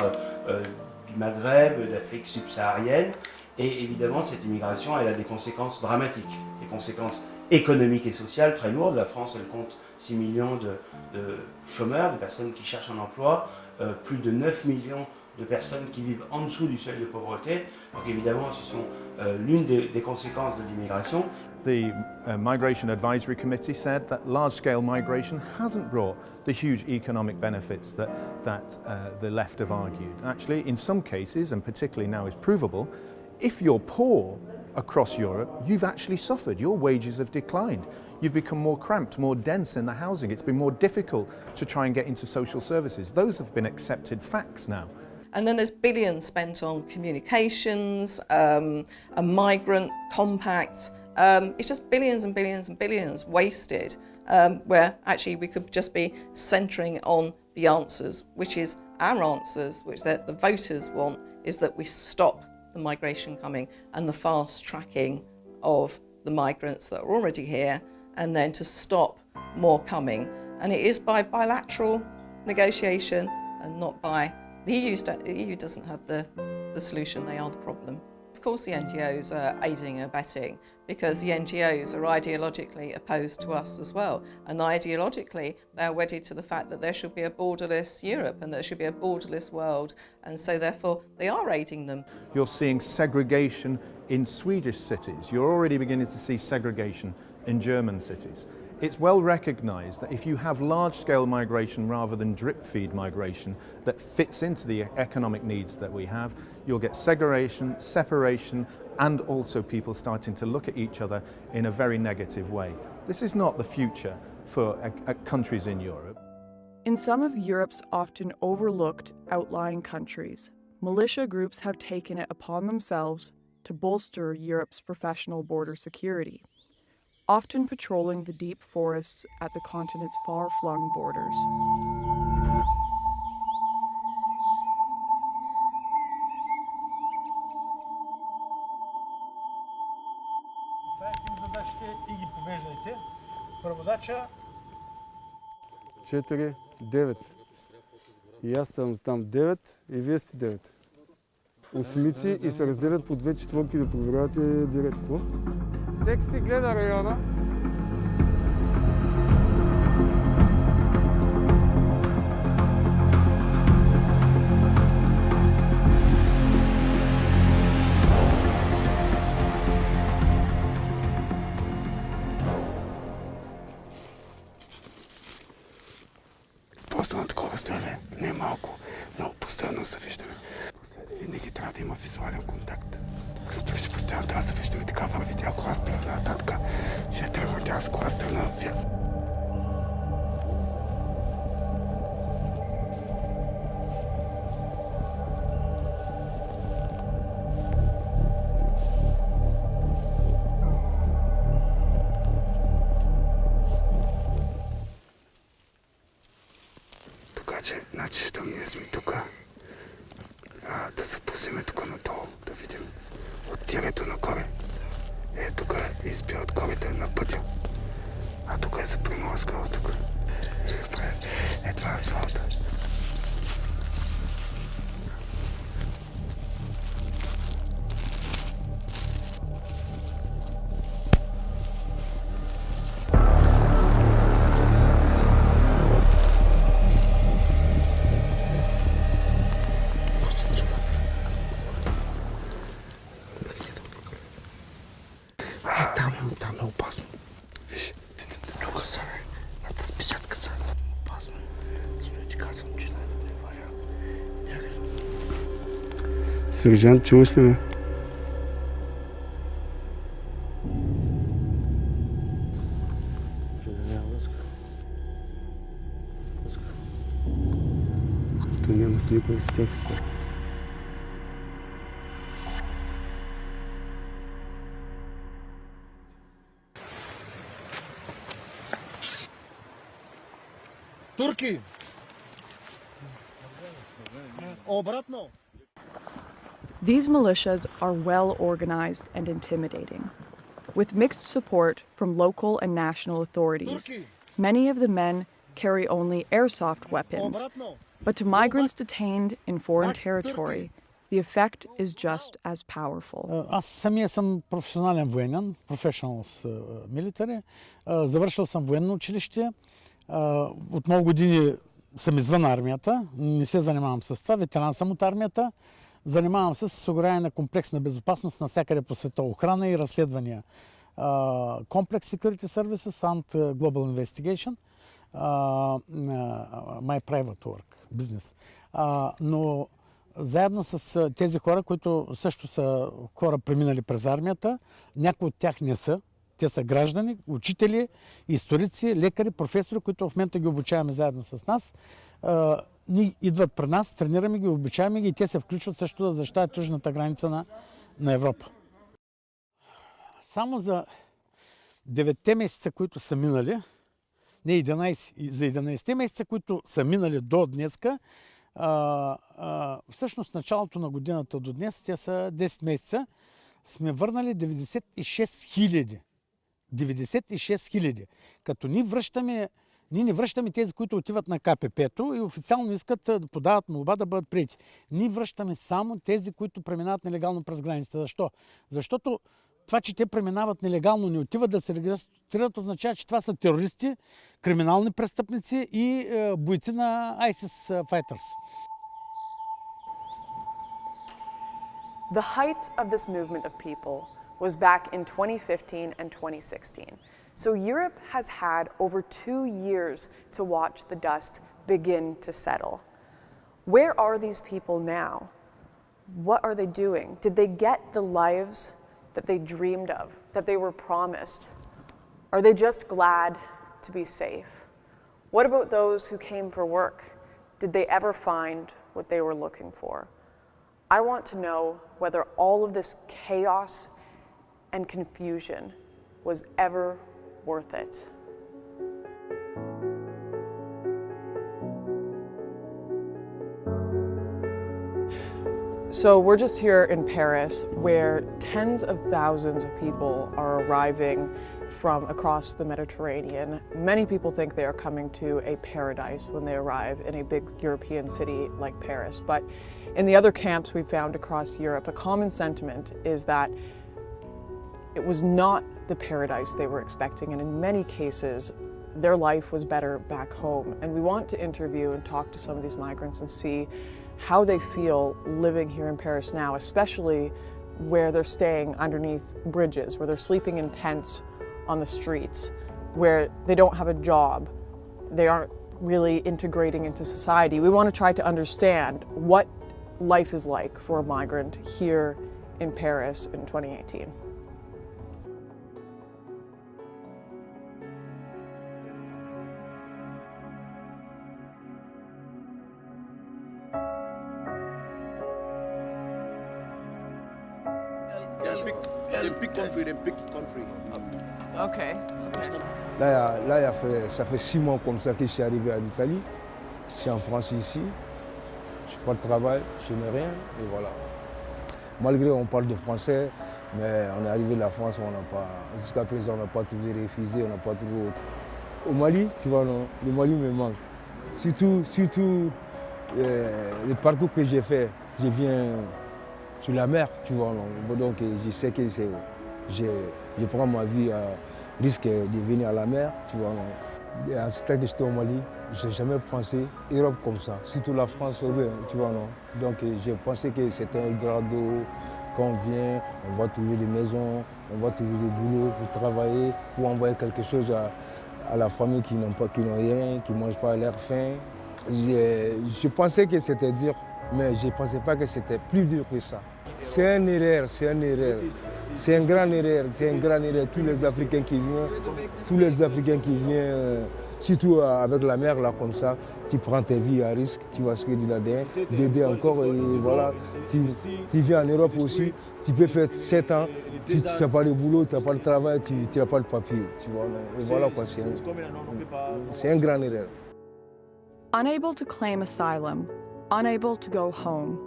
du Maghreb, d'Afrique subsaharienne. Et évidemment, cette immigration, elle a des conséquences dramatiques, des conséquences économiques et sociales très lourdes. La France, elle compte 6 millions de chômeurs, de personnes qui cherchent un emploi, plus de 9 millions de personnes qui vivent en dessous du seuil de pauvreté. Donc évidemment, ce sont l'une des conséquences de l'immigration. The Migration Advisory Committee said that large-scale migration hasn't brought the huge economic benefits that the left have argued. Actually, in some cases, and particularly now it's provable, if you're poor across Europe, you've actually suffered. Your wages have declined. You've become more cramped, more dense in the housing. It's been more difficult to try and get into social services. Those have been accepted facts now. And then there's billions spent on communications, a migrant compact. It's just billions and billions and billions wasted, where actually we could just be centering on the answers, which is our answers, which the voters want, is that we stop the migration coming and the fast tracking of the migrants that are already here, and then to stop more coming. And it is by bilateral negotiation and not by the EU doesn't have the solution, they are the problem. Of course the NGOs are aiding and abetting because the NGOs are ideologically opposed to us as well. And ideologically they're wedded to the fact that there should be a borderless Europe and there should be a borderless world, and so therefore they are aiding them. You're seeing segregation in Swedish cities. You're already beginning to see segregation in German cities. It's well recognised that if you have large-scale migration rather than drip-feed migration that fits into the economic needs that we have, you'll get segregation, separation, and also people starting to look at each other in a very negative way. This is not the future for countries in Europe. In some of Europe's often overlooked outlying countries, militia groups have taken it upon themselves to bolster Europe's professional border security, often patrolling the deep forests at the continent's far-flung borders. Четири, 9. И аз съм там 9 и вие сте 9. Осмици и се разделят по 2 четворки да проверявате директно. Всеки си гледа района. Просто на такова разстояние, не е малко, много постоянно се виждаме. Винаги трябва да има визуален контакт. Разбира се, постоянно трябва да се виждаме, така вървите, ако аз тръгна нататък, ще тръгнете, ако аз тръгна вие. Така че, значи, що ние сме тук, да се пусиме тук надолу, да видим от тирето нагоре. Е, тук е избил от горите на пътя, а тук е за приморска тук. Е, това е асфалта. Там е опасно. Виж, тук са, на тази печатка са. Опасно. Стоя ти казвам, че най-добре вариант. Сержант, чуваш ли ме? То няма с никой с текста. Турки! Обратно! These militias are well organized and intimidating. With mixed support from local and national authorities, many of the men carry only airsoft weapons. But to migrants detained in foreign territory, the effect is just as powerful. Аз самия съм професионален военен, professional military. Завършил съм военно училище. От много години съм извън армията. Не се занимавам с това. Ветеран съм от армията. Занимавам се с осигуряване на комплексна безопасност навсякъде по света. Охрана и разследвания. Complex Security Services and Global Investigation. My private work, business. Но заедно с тези хора, които също са хора преминали през армията, някои от тях не са. Те са граждани, учители, историци, лекари, професори, които в момента ги обучаваме заедно с нас. Ни идват при нас, тренираме ги, обучаваме ги и те се включват също да защитават южната граница на Европа. Само за 9 месеца, които са минали, не 11, за 11 месеца, които са минали до днеска, всъщност началото на годината до днес, те са 10 месеца, сме върнали 96 хиляди. 96 хиляди. Като ние не връщаме тези, които отиват на КПП-то и официално искат да подават молба да бъдат приети. Ние връщаме само тези, които преминават нелегално през границата. Защо? Защото това, че те преминават нелегално, не отиват да се регистрират, означава, че това са терористи, криминални престъпници и бойци на ISIS fighters. The height of this movement of people was back in 2015 and 2016. So Europe has had over 2 years to watch the dust begin to settle. Where are these people now? What are they doing? Did they get the lives that they dreamed of, that they were promised? Are they just glad to be safe? What about those who came for work? Did they ever find what they were looking for? I want to know whether all of this chaos and confusion was ever worth it. So we're just here in Paris, where tens of thousands of people are arriving from across the Mediterranean. Many people think they are coming to a paradise when they arrive in a big European city like Paris. But in the other camps we found across Europe, a common sentiment is that it was not the paradise they were expecting, and in many cases, their life was better back home. And we want to interview and talk to some of these migrants and see how they feel living here in Paris now, especially where they're staying underneath bridges, where they're sleeping in tents on the streets, where they don't have a job, they aren't really integrating into society. We want to try to understand what life is like for a migrant here in Paris in 2018. Okay. Là, ça fait 6 mois comme ça que je suis arrivé à l'Italie. Je suis en France ici. Je n'ai pas de travail, je n'ai rien, et voilà. Malgré on parle de français, mais on est arrivé à la France, jusqu'à présent on n'a pas trouvé réfugié, on n'a pas trouvé autre. Au Mali, tu vois, non, le Mali me manque. Surtout le parcours que j'ai fait, je viens sur la mer, tu vois, non. Donc je sais que je prends ma vie à risque de venir à la mer, tu vois. Non. Et à ce temps que j'étais au Mali, je n'ai jamais pensé Europe comme ça, surtout la France, tu vois, non. Donc j'ai pensé que c'était un grado, quand on vient, on va trouver des maisons, on va trouver des boulots pour travailler, pour envoyer quelque chose à la famille qui n'ont rien, qui ne mangent pas à leur faim. Je pensais que c'était dur, mais je ne pensais pas que c'était plus dur que ça. C'est une erreur, c'est une erreur. C'est une grande erreur, c'est une grande erreur. Tous les Africains qui viennent, surtout avec la mer, là, comme ça, tu prends tes vies à risque, tu vas ce que dit d'aider encore, et voilà. Tu viens en Europe aussi, tu peux faire 7 ans, tu n'as pas de boulot, tu n'as pas de travail, tu n'as pas de papier, tu vois. Et voilà quoi, c'est une grande erreur. Unable to claim asylum, unable to go home,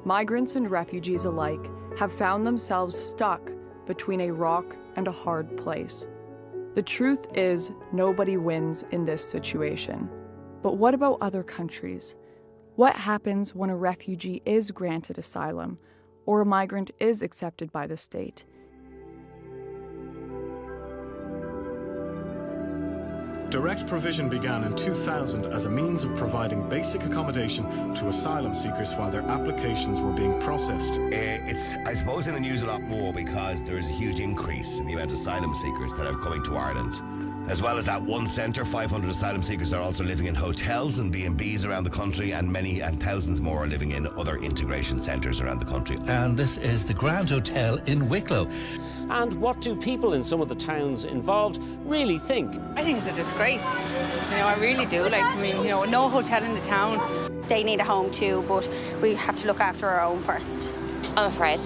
migrants and refugees alike have found themselves stuck between a rock and a hard place. The truth is, nobody wins in this situation. But what about other countries? What happens when a refugee is granted asylum or a migrant is accepted by the state? Direct provision began in 2000 as a means of providing basic accommodation to asylum seekers while their applications were being processed. It's, I suppose, in the news a lot more because there is a huge increase in the amount of asylum seekers that are coming to Ireland. As well as that one centre, 500 asylum seekers are also living in hotels and B&Bs around the country, and many and thousands more are living in other integration centres around the country. And this is the Grand Hotel in Wicklow. And what do people in some of the towns involved really think? I think it's a disgrace. I really do. No hotel in the town. They need a home too, but we have to look after our own first. I'm afraid.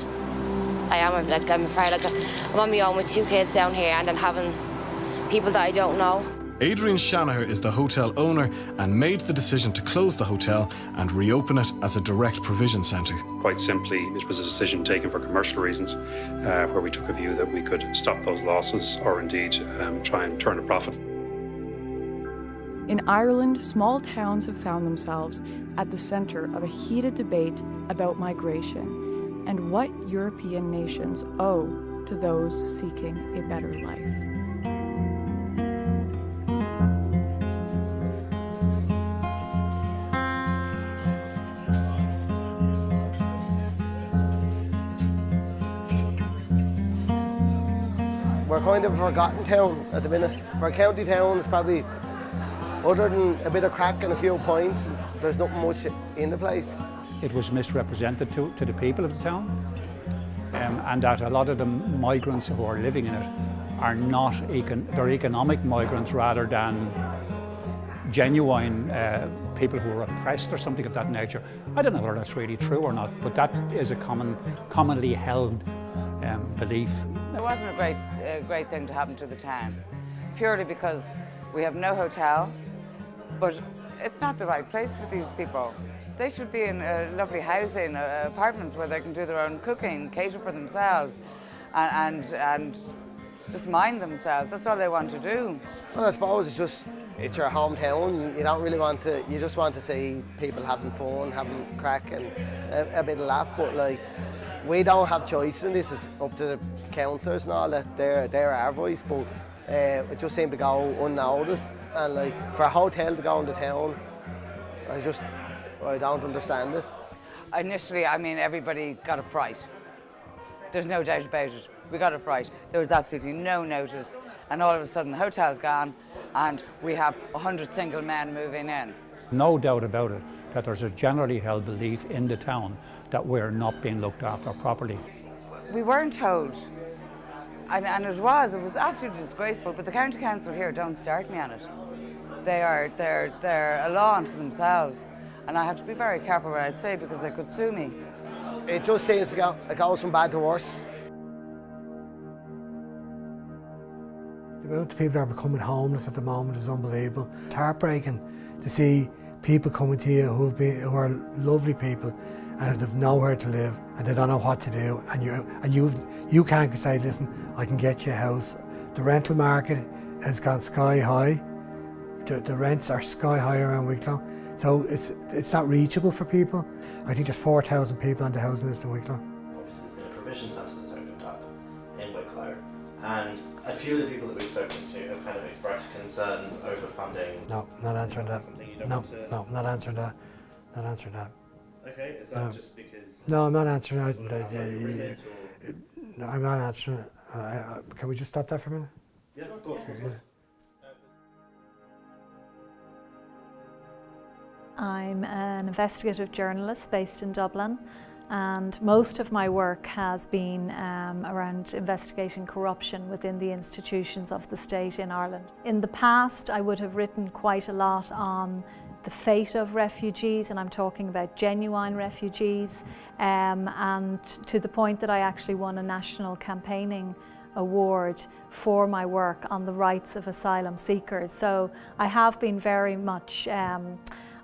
I'm afraid. I'm on my own with 2 kids down here and then having people that I don't know. Adrian Shanaher is the hotel owner and made the decision to close the hotel and reopen it as a direct provision centre. Quite simply, it was a decision taken for commercial reasons, where we took a view that we could stop those losses or indeed try and turn a profit. In Ireland, small towns have found themselves at the centre of a heated debate about migration and what European nations owe to those seeking a better life. We're kind of a forgotten town at the minute. For a county town, it's probably, other than a bit of crack and a few points, there's not much in the place. It was misrepresented to the people of the town, and that a lot of the migrants who are living in it are not, they're economic migrants rather than genuine people who are oppressed or something of that nature. I don't know whether that's really true or not, but that is a commonly held belief. It wasn't a great thing to happen to the town, purely because we have no hotel, but it's not the right place for these people. They should be in lovely housing, apartments where they can do their own cooking, cater for themselves, and just mind themselves. That's all they want to do. Well, I suppose it's your hometown. You don't really want to, you just want to see people having fun, having crack and a bit of laugh, but we don't have choice, and this is up to the councillors and all that. They're our voice, but it just seemed to go unnoticed. And for a hotel to go into town, I don't understand it. Initially, everybody got a fright. There's no doubt about it. We got a fright. There was absolutely no notice, and all of a sudden the hotel's gone, and we have 100 single men moving in. No doubt about it that there's a generally held belief in the town that we're not being looked after properly. We weren't told, and it was absolutely disgraceful, but the county council here don't start me on it. They're a law unto themselves, and I have to be very careful what I say because they could sue me. It just seems to go, it goes from bad to worse. The amount of people that are becoming homeless at the moment is unbelievable. It's heartbreaking to see people coming to you who are lovely people and they've nowhere to live and they don't know what to do, and you can't say, listen, I can get you a house. The rental market has gone sky high. The rents are sky high around Wicklow, so it's not reachable for people. I think there's 4,000 people on the housing list in Wicklow. Obviously, there's been a provision centre that's opened up in Wicklow, and a few of the people that we've spoken to have kind of expressed concerns over funding. No, not answering that. No, not answering that. Not answering that. Okay, is that just because? No, I'm not answering that. No, I'm not answering it. Can we just stop that for a minute? Yeah, of course. I'm an investigative journalist based in Dublin, and most of my work has been around investigating corruption within the institutions of the state in Ireland. In the past, I would have written quite a lot on the fate of refugees, and I'm talking about genuine refugees, and to the point that I actually won a national campaigning award for my work on the rights of asylum seekers. So I have been very much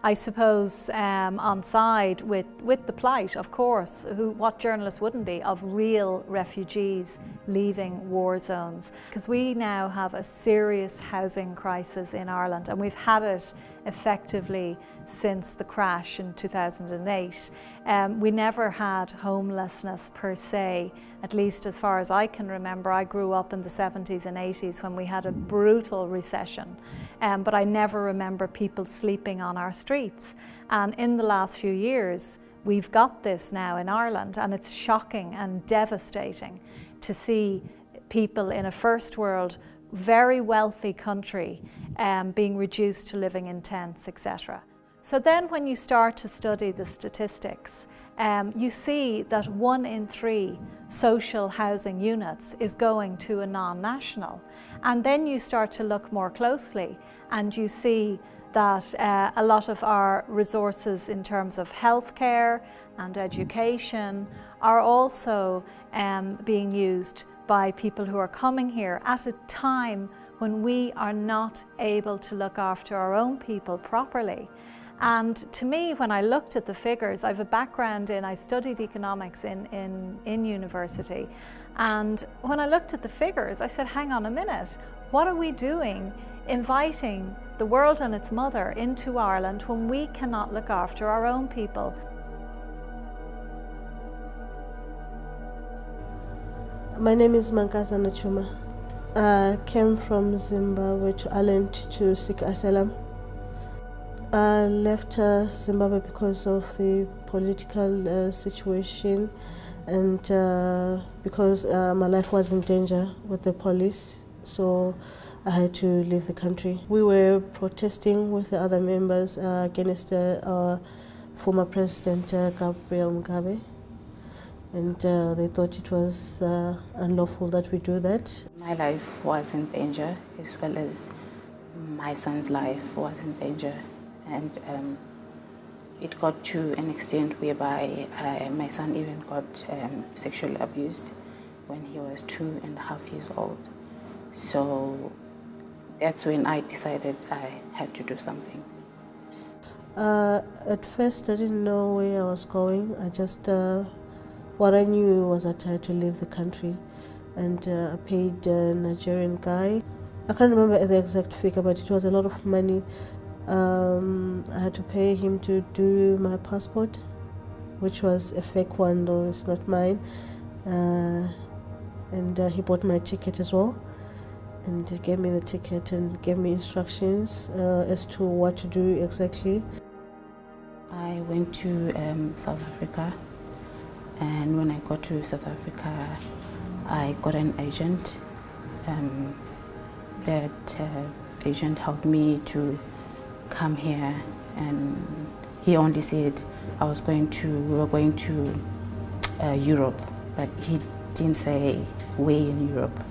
I suppose, on side with the plight, of course, what journalists wouldn't be, of real refugees leaving war zones. Because we now have a serious housing crisis in Ireland, and we've had it effectively since the crash in 2008. We never had homelessness per se, at least as far as I can remember. I grew up in the 70s and 80s when we had a brutal recession, but I never remember people sleeping on our streets. And in the last few years, we've got this now in Ireland, and it's shocking and devastating to see people in a first world, very wealthy country being reduced to living in tents, etc. So then when you start to study the statistics, you see that 1 in 3 social housing units is going to a non-national. And then you start to look more closely and you see that a lot of our resources in terms of healthcare and education are also being used by people who are coming here at a time when we are not able to look after our own people properly. And to me, when I looked at the figures, I have a background I studied economics in university, and when I looked at the figures, I said, hang on a minute, what are we doing inviting the world and its mother into Ireland when we cannot look after our own people? My name is Mankasa Nachuma. I came from Zimbabwe to Ireland to seek asylum. I left Zimbabwe because of the political situation and because my life was in danger with the police, so I had to leave the country. We were protesting with the other members against our former president Gabriel Mugabe, and they thought it was unlawful that we do that. My life was in danger, as well as my son's life was in danger. And it got to an extent whereby my son even got sexually abused when he was 2.5 years old. So that's when I decided I had to do something. At first I didn't know where I was going. I just, what I knew was that I had to leave the country, and I paid a Nigerian guy. I can't remember the exact figure, but it was a lot of money. I had to pay him to do my passport, which was a fake one, though it's not mine. And he bought my ticket as well, and he gave me the ticket and gave me instructions as to what to do exactly. I went to South Africa, and when I got to South Africa, I got an agent. That agent helped me to come here, and he only said we were going to Europe, but he didn't say where in Europe.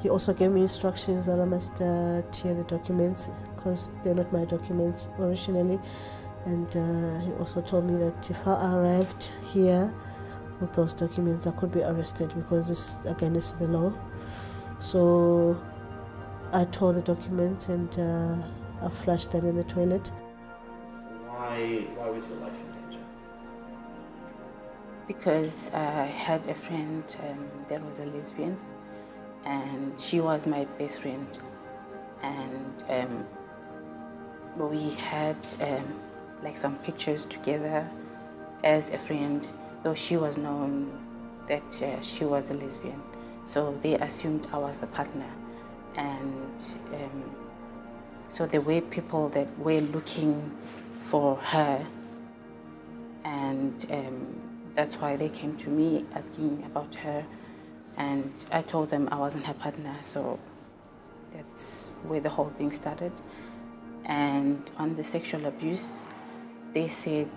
He also gave me instructions that I must tear the documents because they're not my documents originally, and he also told me that if I arrived here with those documents I could be arrested because it's against the law. So I tore the documents and I flushed them in the toilet. Why was your life in danger? Because I had a friend that was a lesbian, and she was my best friend, and we had like some pictures together as a friend, though she was known that she was a lesbian, so they assumed I was the partner. And so there were people that were looking for her, and that's why they came to me asking about her, and I told them I wasn't her partner, so that's where the whole thing started. And on the sexual abuse, they said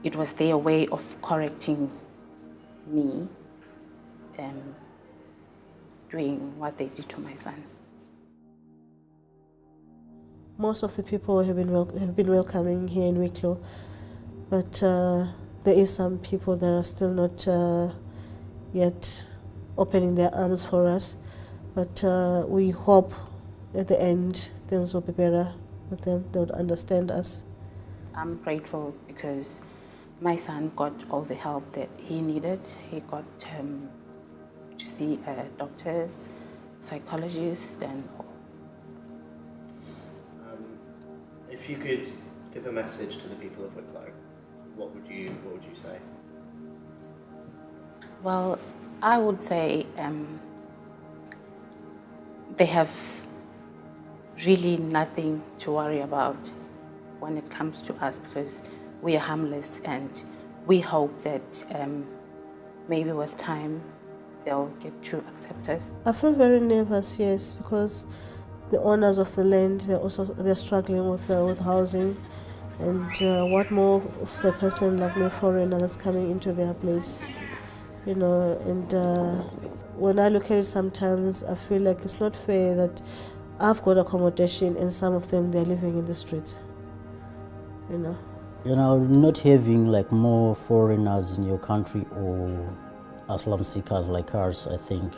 it was their way of correcting me, doing what they did to my son. Most of the people have been welcoming here in Wicklow, but there is some people that are still not yet opening their arms for us. But we hope at the end things will be better with them. They would understand us. I'm grateful because my son got all the help that he needed. He got to see doctors, psychologists, and if you could give a message to the people of Wicklow, what would you say? well, I would say they have really nothing to worry about when it comes to us because we are harmless, and we hope that maybe with time they'll get to accept us. I feel very nervous, yes, because the owners of the land, they're struggling with housing, and what more of a person like me, a foreigner, that's coming into their place, you know. And when I look at it, sometimes I feel like it's not fair that I've got accommodation and some of them, they're living in the streets, you know. You know, not having like more foreigners in your country or asylum seekers like us, I think,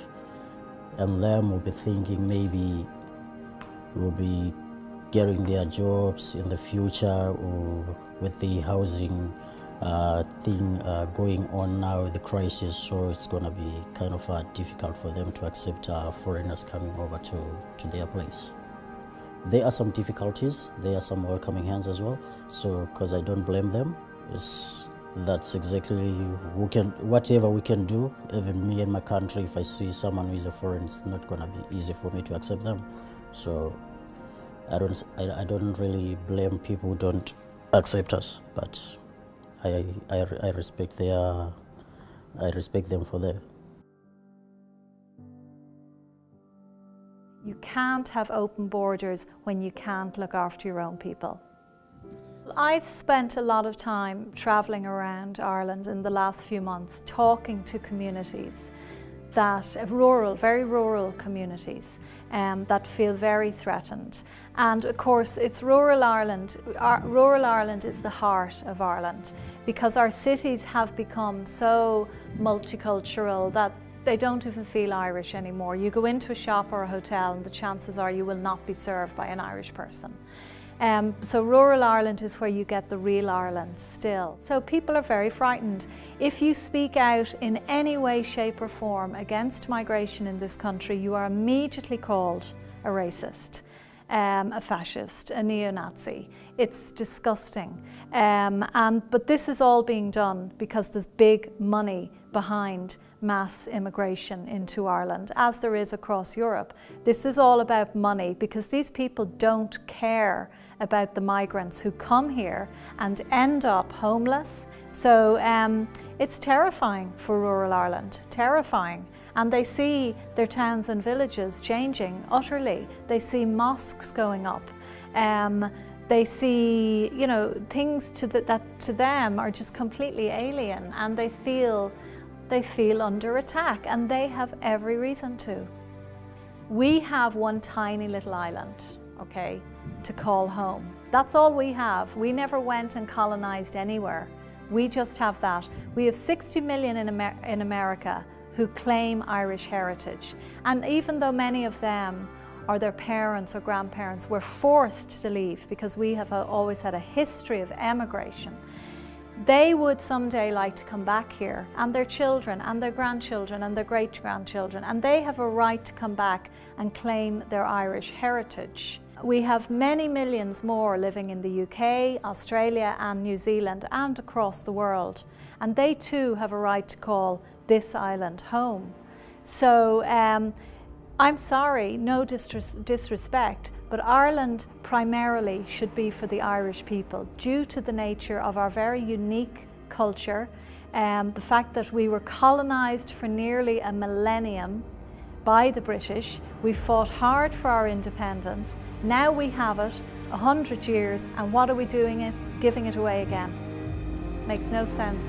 and them will be thinking maybe will be getting their jobs in the future, or with the housing thing going on now, the crisis, so it's going to be kind of difficult for them to accept foreigners coming over to their place. There are some difficulties, there are some welcoming hands as well, so because I don't blame them, that's exactly whatever we can do. Even me in my country, if I see someone who is a foreigner, it's not going to be easy for me to accept them. So I don't really blame people who don't accept us, but I respect them for that. You can't have open borders when you can't look after your own people. I've spent a lot of time travelling around Ireland in the last few months, talking to communities very rural communities that feel very threatened. And of course, it's rural Ireland. Rural Ireland is the heart of Ireland because our cities have become so multicultural that they don't even feel Irish anymore. You go into a shop or a hotel and the chances are you will not be served by an Irish person. So rural Ireland is where you get the real Ireland still. So people are very frightened. If you speak out in any way, shape or form against migration in this country, you are immediately called a racist, a fascist, a neo-Nazi. It's disgusting. But this is all being done because there's big money behind mass immigration into Ireland, as there is across Europe. This is all about money because these people don't care about the migrants who come here and end up homeless. So it's terrifying for rural Ireland, terrifying. And they see their towns and villages changing utterly. They see mosques going up. They see, things that to them are just completely alien, and they feel under attack, and they have every reason to. We have one tiny little island, okay, to call home. That's all we have. We never went and colonized anywhere. We just have that. We have 60 million in America who claim Irish heritage. And even though many of them or their parents or grandparents were forced to leave because we have always had a history of emigration, they would someday like to come back here, and their children and their grandchildren and their great-grandchildren, and they have a right to come back and claim their Irish heritage. We have many millions more living in the UK, Australia and New Zealand and across the world, and they too have a right to call this island home. So I'm sorry, no disrespect, but Ireland primarily should be for the Irish people due to the nature of our very unique culture, the fact that we were colonised for nearly a millennium by the British. We fought hard for our independence. Now we have it, 100 years, and what are we doing it? Giving it away again. Makes no sense.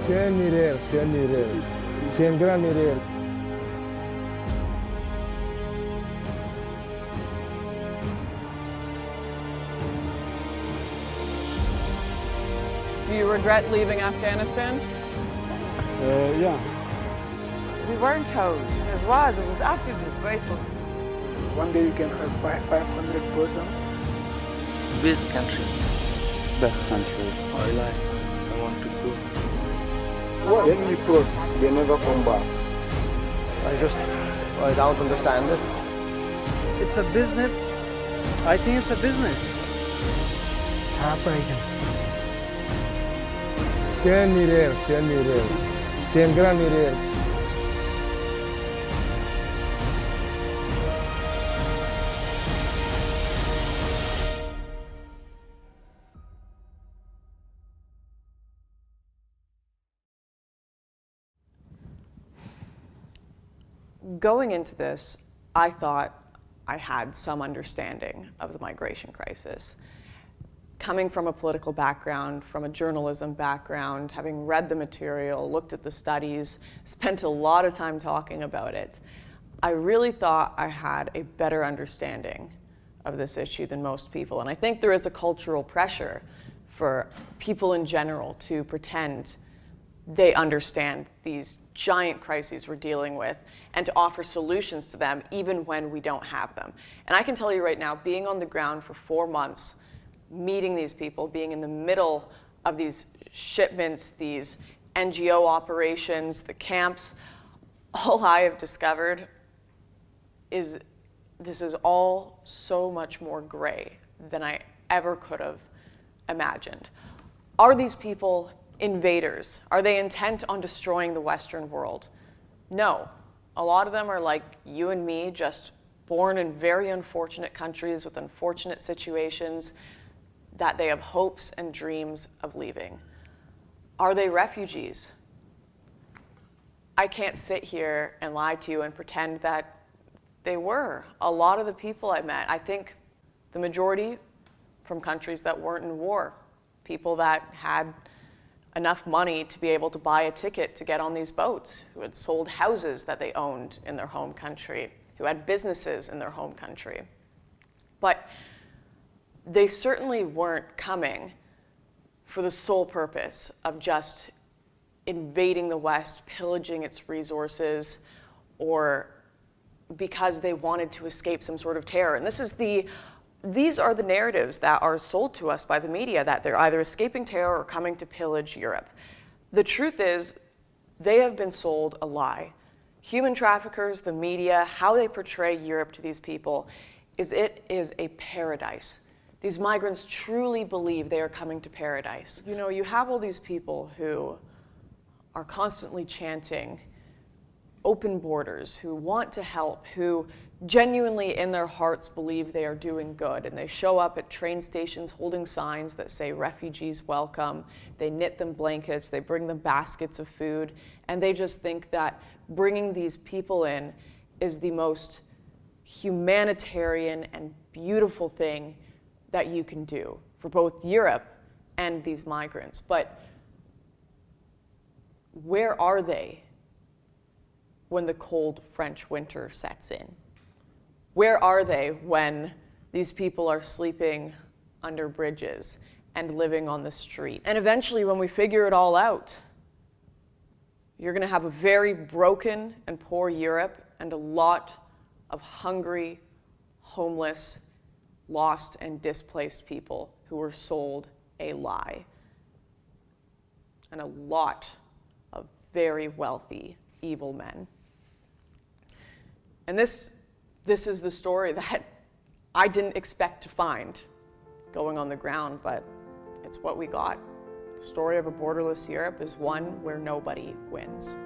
C'est une erreur, c'est une erreur. C'est une grande erreur. Do you regret leaving Afghanistan? Yeah. We weren't told. It was absolutely disgraceful. One day you can have 500 persons. Best country. Best country. I like. I want to go. What enemy cross, they never come back. I don't understand it. It's a business. I think it's a business. It's heartbreaking. C'est une erreur, c'est une erreur. C'est une grande erreur. Going into this, I thought I had some understanding of the migration crisis. Coming from a political background, from a journalism background, having read the material, looked at the studies, spent a lot of time talking about it, I really thought I had a better understanding of this issue than most people. And I think there is a cultural pressure for people in general to pretend they understand these giant crises we're dealing with and to offer solutions to them even when we don't have them. And I can tell you right now, being on the ground for 4 months, meeting these people, being in the middle of these shipments, these NGO operations, the camps, all I have discovered is this is all so much more gray than I ever could have imagined. Are these people invaders? Are they intent on destroying the Western world? No. A lot of them are like you and me, just born in very unfortunate countries with unfortunate situations that they have hopes and dreams of leaving. Are they refugees? I can't sit here and lie to you and pretend that they were. A lot of the people I met, I think the majority from countries that weren't in war, people that had enough money to be able to buy a ticket to get on these boats, who had sold houses that they owned in their home country, who had businesses in their home country. But they certainly weren't coming for the sole purpose of just invading the West, pillaging its resources, or because they wanted to escape some sort of terror. And these are the narratives that are sold to us by the media, that they're either escaping terror or coming to pillage Europe. The truth is, they have been sold a lie. Human traffickers, the media, how they portray Europe to these people, is it is a paradise. These migrants truly believe they are coming to paradise. You know, you have all these people who are constantly chanting open borders, who want to help, who genuinely in their hearts believe they are doing good, and they show up at train stations holding signs that say refugees welcome. They knit them blankets, they bring them baskets of food, and they just think that bringing these people in is the most humanitarian and beautiful thing that you can do for both Europe and these migrants. But where are they when the cold French winter sets in? Where are they when these people are sleeping under bridges and living on the streets? And eventually, when we figure it all out, you're going to have a very broken and poor Europe and a lot of hungry, homeless, lost and displaced people who were sold a lie. And a lot of very wealthy, evil men. And this is the story that I didn't expect to find going on the ground, but it's what we got. The story of a borderless Europe is one where nobody wins.